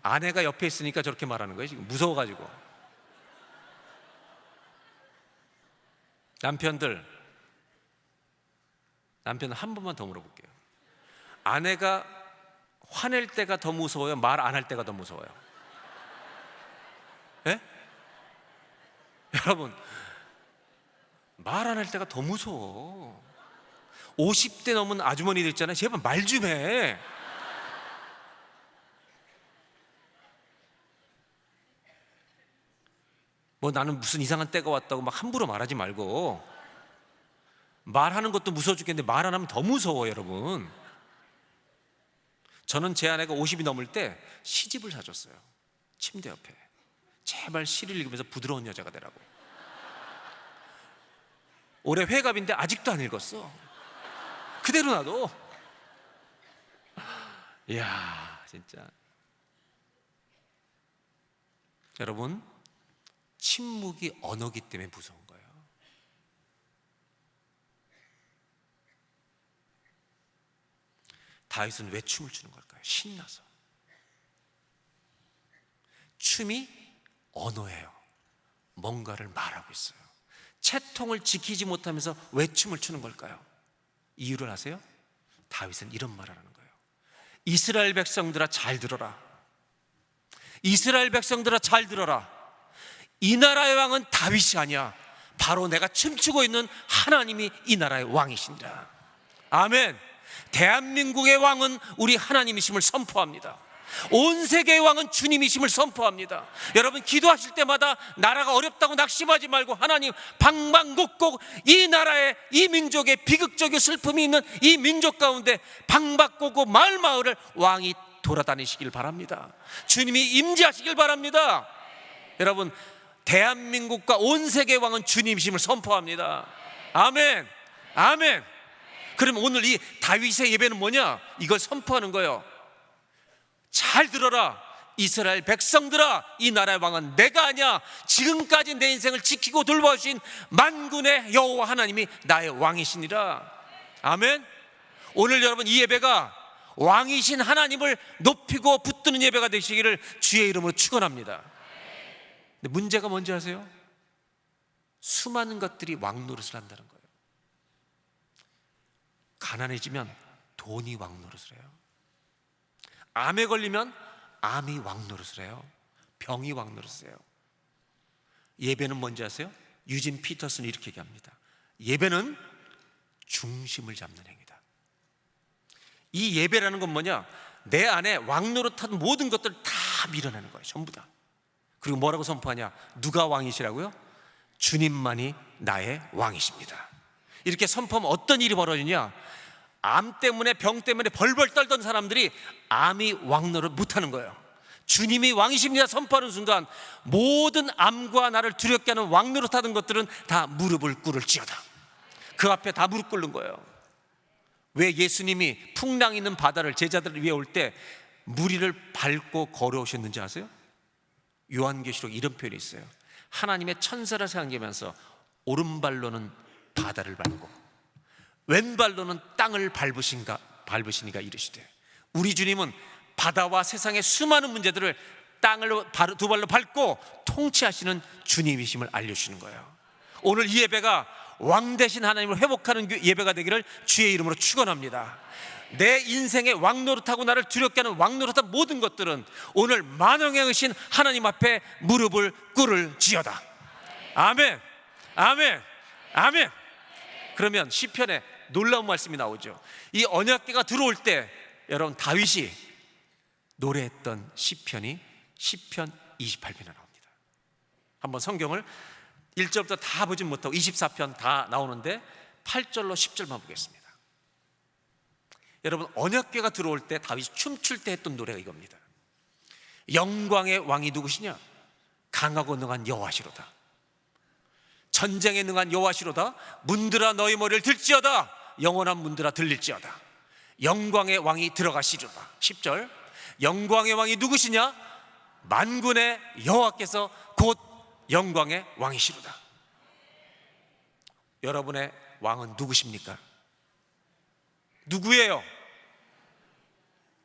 아내가 옆에 있으니까 저렇게 말하는 거예요 지금. 무서워가지고. 남편은 한 번만 더 물어볼게요. 아내가 화낼 때가 더 무서워요? 말 안 할 때가 더 무서워요? 예? 여러분 말 안 할 때가 더 무서워. 50대 넘은 아주머니들 있잖아요. 제발 말 좀 해. 뭐 나는 무슨 이상한 때가 왔다고 막 함부로 말하지 말고. 말하는 것도 무서워 죽겠는데 말 안 하면 더 무서워 여러분. 저는 제 아내가 50이 넘을 때 시집을 사줬어요. 침대 옆에. 제발 시를 읽으면서 부드러운 여자가 되라고. 올해 회갑인데 아직도 안 읽었어. 그대로 놔둬. 이야, 진짜. 여러분, 침묵이 언어기 때문에 무서운 거예요. 다윗은 왜 춤을 추는 걸까요? 신나서. 춤이 언어예요. 뭔가를 말하고 있어요. 채통을 지키지 못하면서 왜 춤을 추는 걸까요? 이유를 아세요? 다윗은 이런 말을 하는 거예요. 이스라엘 백성들아 잘 들어라. 이스라엘 백성들아 잘 들어라. 이 나라의 왕은 다윗이 아니야. 바로 내가 춤추고 있는 하나님이 이 나라의 왕이시니라. 아멘. 대한민국의 왕은 우리 하나님이심을 선포합니다. 온 세계의 왕은 주님이심을 선포합니다. 여러분, 기도하실 때마다 나라가 어렵다고 낙심하지 말고 하나님 방방곡곡 이 나라에, 이 민족의 비극적인 슬픔이 있는 이 민족 가운데 방방곡곡 마을마을을 왕이 돌아다니시길 바랍니다. 주님이 임재하시길 바랍니다. 여러분, 대한민국과 온 세계의 왕은 주님이심을 선포합니다. 아멘. 아멘. 그럼 오늘 이 다윗의 예배는 뭐냐? 이걸 선포하는 거예요. 잘 들어라. 이스라엘 백성들아, 이 나라의 왕은 내가 아니야. 지금까지 내 인생을 지키고 돌봐주신 만군의 여호와 하나님이 나의 왕이시니라. 아멘. 오늘 여러분, 이 예배가 왕이신 하나님을 높이고 붙드는 예배가 되시기를 주의 이름으로 축원합니다. 근데 문제가 뭔지 아세요? 수많은 것들이 왕 노릇을 한다는 거예요. 가난해지면 돈이 왕 노릇을 해요. 암에 걸리면 암이 왕 노릇을 해요. 병이 왕 노릇을 해요. 예배는 뭔지 아세요? 유진 피터슨이 이렇게 얘기합니다. 예배는 중심을 잡는 행위다. 이 예배라는 건 뭐냐? 내 안에 왕 노릇한 모든 것들을 다 밀어내는 거예요. 전부 다. 그리고 뭐라고 선포하냐? 누가 왕이시라고요? 주님만이 나의 왕이십니다. 이렇게 선포하면 어떤 일이 벌어지냐? 암 때문에, 병 때문에 벌벌 떨던 사람들이 암이 왕노릇 못하는 거예요. 주님이 왕이십니다 선포하는 순간 모든 암과 나를 두렵게 하는 왕노릇하던 것들은 다 무릎을 꿇을지어다. 그 앞에 다 무릎 꿇는 거예요. 왜 예수님이 풍랑 있는 바다를 제자들을 위해 올 때 무리를 밟고 걸어오셨는지 아세요? 요한계시록 이런 표현이 있어요. 하나님의 천사를 생각하면서 오른발로는 바다를 밟고 왼발로는 땅을 밟으시니가 이르시되, 우리 주님은 바다와 세상의 수많은 문제들을 땅을 두 발로 밟고 통치하시는 주님이심을 알려주시는 거예요. 오늘 이 예배가 왕 되신 하나님을 회복하는 예배가 되기를 주의 이름으로 축원합니다. 내 인생의 왕노릇하고 나를 두렵게 하는 왕노릇한 모든 것들은 오늘 만왕의 의신 하나님 앞에 무릎을 꿇을지어다. 아멘. 아멘. 아멘. 그러면 시편에 놀라운 말씀이 나오죠. 이 언약궤가 들어올 때 여러분, 다윗이 노래했던 시편이 시편 28편에 나옵니다. 한번 성경을 1절부터 다 보진 못하고 24편 다 나오는데 8절로 10절만 보겠습니다. 여러분, 언약궤가 들어올 때 다윗이 춤출 때 했던 노래가 이겁니다. 영광의 왕이 누구시냐? 강하고 능한 여호와시로다. 전쟁에 능한 여호와시로다. 문들아 너희 머리를 들지어다. 영원한 문들아 들릴지어다. 영광의 왕이 들어가시리로다. 10절, 영광의 왕이 누구시냐? 만군의 여호와께서 곧 영광의 왕이시로다. 여러분의 왕은 누구십니까? 누구예요?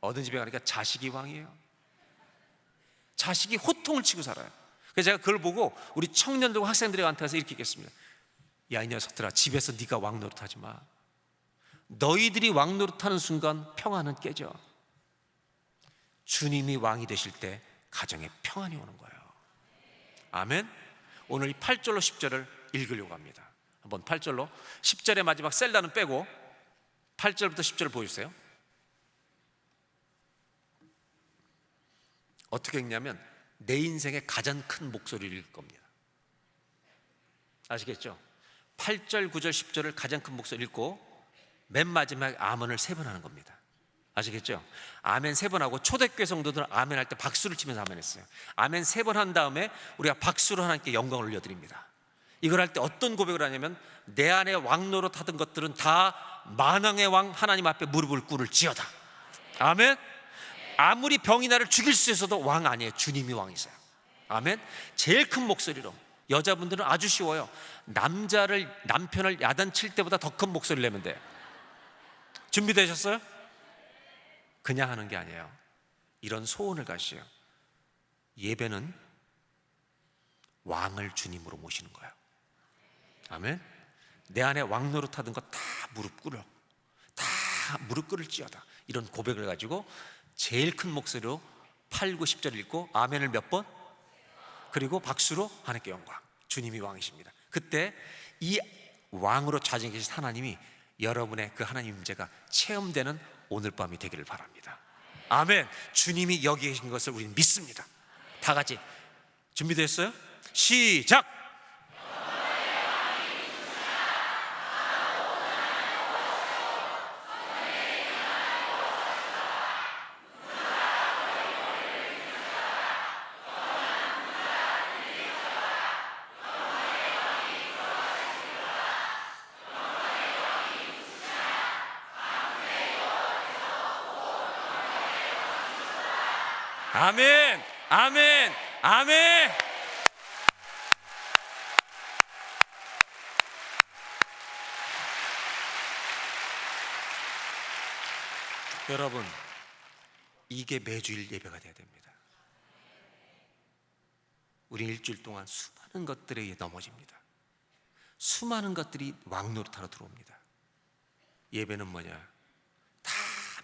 어떤 집에 가니까 자식이 왕이에요. 자식이 호통을 치고 살아요. 그래서 제가 그걸 보고 우리 청년들과 학생들한테 가서 이렇게 얘기했습니다. 야, 이 녀석들아, 집에서 네가 왕 노릇하지 마. 너희들이 왕 노릇하는 순간 평안은 깨져. 주님이 왕이 되실 때 가정에 평안이 오는 거예요. 아멘. 오늘 이 8절로 10절을 읽으려고 합니다. 한번 8절로 10절의 마지막 셀라는 빼고 8절부터 10절을 보여주세요. 어떻게 읽냐면 내 인생의 가장 큰 목소리를 읽을 겁니다. 아시겠죠? 8절, 9절, 10절을 가장 큰 목소리를 읽고 맨 마지막에 아멘을 3번 하는 겁니다. 아시겠죠? 아멘 3번 하고 초대교회 성도들은 아멘 할 때 박수를 치면서 아멘 했어요. 아멘 3번 한 다음에 우리가 박수로 하나님께 영광을 올려드립니다. 이걸 할 때 어떤 고백을 하냐면 내 안에 왕노릇 하던 것들은 다 만왕의 왕 하나님 앞에 무릎을 꿇을지어다. 아멘. 아무리 병이 나를 죽일 수 있어도 왕 아니에요. 주님이 왕이세요. 아멘. 제일 큰 목소리로. 여자분들은 아주 쉬워요. 남편을 야단칠 때보다 더 큰 목소리를 내면 돼요. 준비되셨어요? 그냥 하는 게 아니에요. 이런 소원을 가시요. 예배는 왕을 주님으로 모시는 거예요. 아멘. 내 안에 왕 노릇하던 거 다 무릎 꿇어. 다 무릎 꿇을지어다. 이런 고백을 가지고 제일 큰 목소리로 8, 9, 10절 읽고 아멘을 몇 번? 그리고 박수로 하나님께 영광. 주님이 왕이십니다. 그때 이 왕으로 좌정해 계신 하나님이 여러분의 그 하나님 임재가 체험되는 오늘 밤이 되기를 바랍니다. 아멘. 주님이 여기 계신 것을 우리는 믿습니다. 다 같이 준비됐어요? 시작! 아멘, 아멘, 아멘. 여러분, 이게 매주일 예배가 돼야 됩니다. 우리 일주일 동안 수많은 것들에 의해 넘어집니다. 수많은 것들이 왕 노릇하러 들어옵니다. 예배는 뭐냐? 다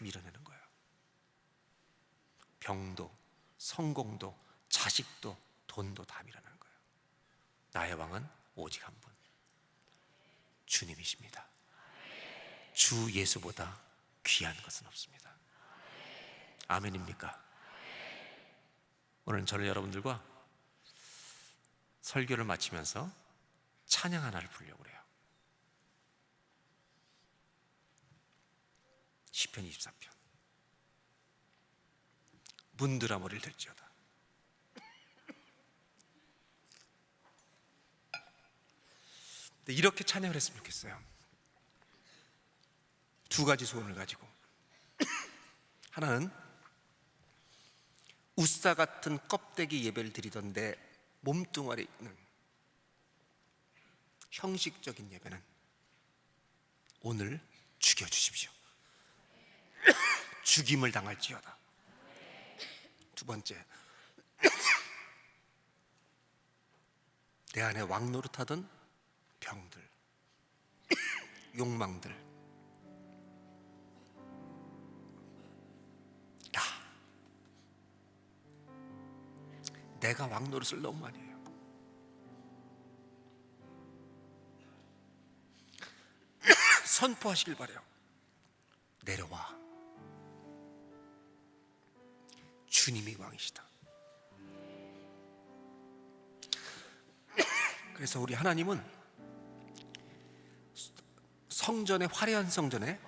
밀어내는 거예요. 병도, 성공도, 자식도, 돈도 다 밀어내는 거예요. 나의 왕은 오직 한 분, 주님이십니다. 주 예수보다 귀한 것은 없습니다. 아멘입니까? 오늘 저는 여러분들과 설교를 마치면서 찬양 하나를 부르려고 그래요. 시편 24편. 문드라 머리를 들지어다. 이렇게 찬양을 했으면 좋겠어요. 두 가지 소원을 가지고. 하나는 우싸 같은 껍데기 예배를 드리던데 몸뚱아리 있는 형식적인 예배는 오늘 죽여주십시오. 죽임을 당할지어다. 두 번째, 내 안에 왕 노릇하던 병들, 욕망들, 내가 왕 노릇을 너무 많이 해요. 선포하시길 바래요. 내려와. 주님이 왕이시다. 그래서 우리 하나님은 성전에, 화려한 성전에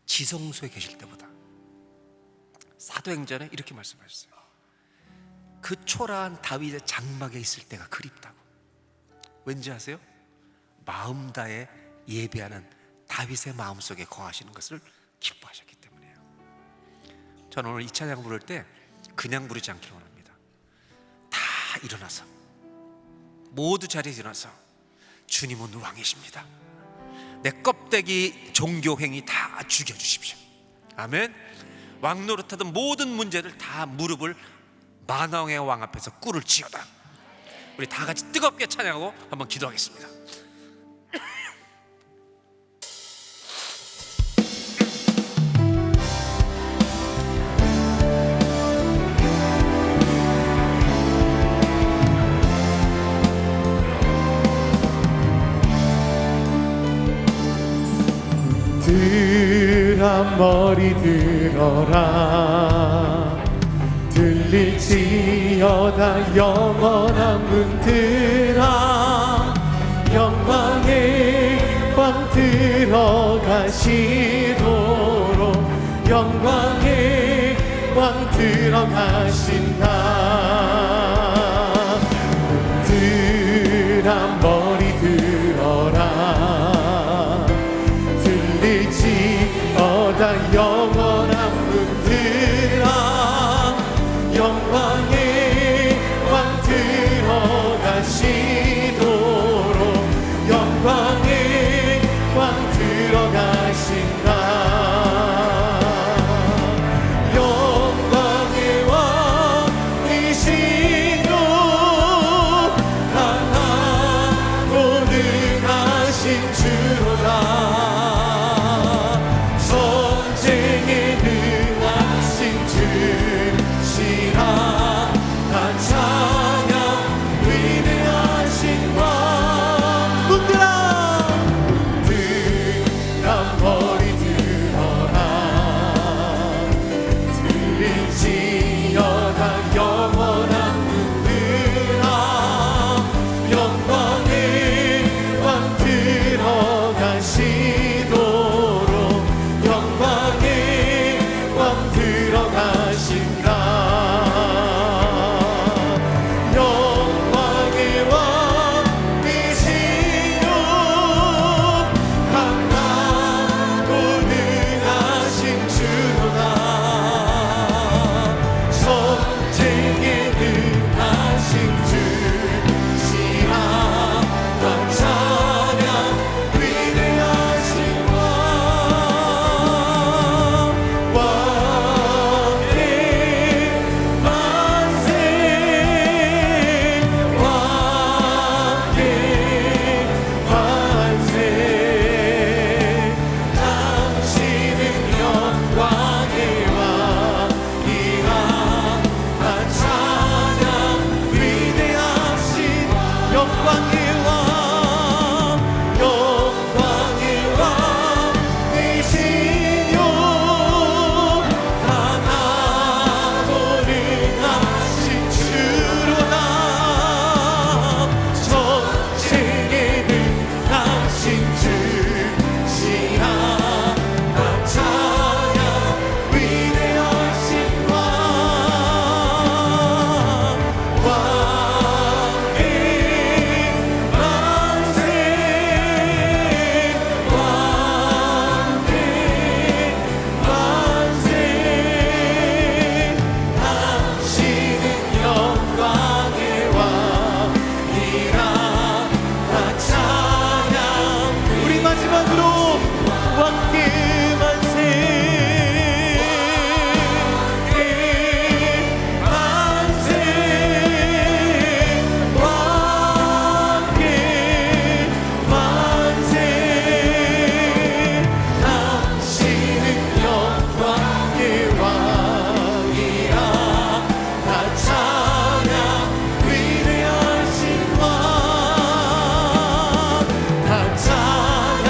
지성소에 계실 때보다 사도행전에 이렇게 말씀하셨어요. 그 초라한 다윗의 장막에 있을 때가 그립다고. 왠지 아세요? 마음 다해 예배하는 다윗의 마음속에 거하시는 것을 기뻐하셨기 때문이에요. 저는 오늘 이 찬양 부를 때 그냥 부르지 않기를 원합니다. 다 일어나서, 모두 자리에서 일어나서 주님은 왕이십니다. 내 껍데기 종교 행위 다 죽여주십시오. 아멘. 왕 노릇하던 모든 문제를 다 무릎을 만왕의 왕 앞에서 꿇을 지어다. 우리 다 같이 뜨겁게 찬양하고 한번 기도하겠습니다. 들아 머리 들어라. 들릴지어다 영원한 문들아. 영광의 왕 들어가시도록 영광의 왕 들어가신다. 들아 머리 들어라. 들릴지어다 영원한 문들아. 들어가신다. 영광의 왕이시요 강하고 능하신 주로다. 전쟁에 능하신 주시라. 각 찬양 위대하신 왕 왕의 만세 왕의 만세 당신은 영광의 왕이라. 각 찬양 위대하신 영광의 왕 영광의 왕이시요 강하고 능하신 주로다. 전쟁에 능하신 주시라. 각 찬양 위대하신 왕 왕의 만세 왕의 만세 당신은 영광의 왕이라. 각 찬양 우리 마지막으로 왕의 만세 만세 왕의 만세 당신은 영광의 왕이라. 다 찬양 위대하신 왕 다 찬양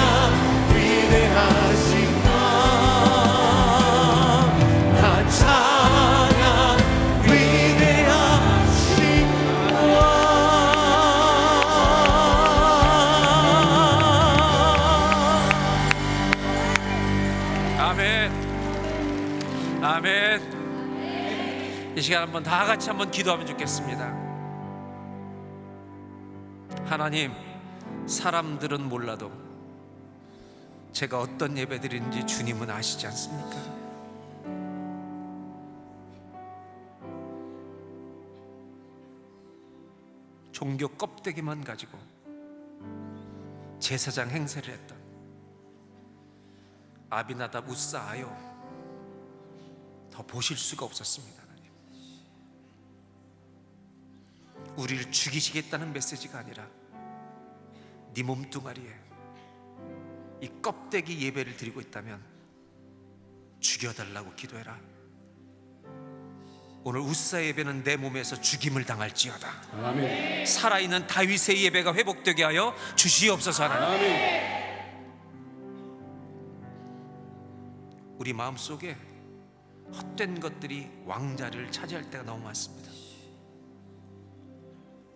위대하신 왕 다 찬양 위대하신 왕. 아멘. 아멘. 이 시간 한번 다 같이 한번 기도하면 좋겠습니다. 하나님, 사람들은 몰라도 제가 어떤 예배드리는지 주님은 아시지 않습니까? 종교 껍데기만 가지고 제사장 행세를 했던 아비나답 우사아요, 더 보실 수가 없었습니다. 하나님, 우리를 죽이시겠다는 메시지가 아니라 네 몸뚱아리에 이 껍데기 예배를 드리고 있다면 죽여달라고 기도해라. 오늘 우사 예배는 내 몸에서 죽임을 당할지어다. 아멘. 살아있는 다윗의 예배가 회복되게 하여 주시옵소서. 하나님, 아멘. 우리 마음속에 헛된 것들이 왕자를 차지할 때가 너무 많습니다.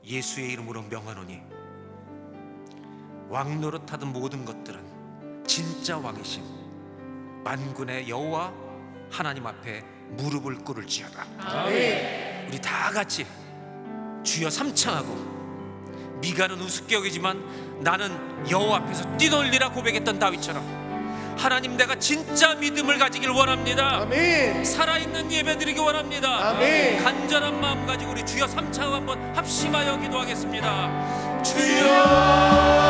예수의 이름으로 명하노니 왕 노릇하던 모든 것들은 진짜 왕이신 만군의 여호와 하나님 앞에 무릎을 꿇을지어다. 아멘. 우리 다 같이 주여 삼창하고, 미가는 우습게 여기지만 나는 여호와 앞에서 뛰놀리라 고백했던 다윗처럼 하나님, 내가 진짜 믿음을 가지길 원합니다. 아멘. 살아있는 예배 드리기 원합니다. 아멘. 간절한 마음 가지고 우리 주여 삼창 한번 합심하여 기도하겠습니다. 주여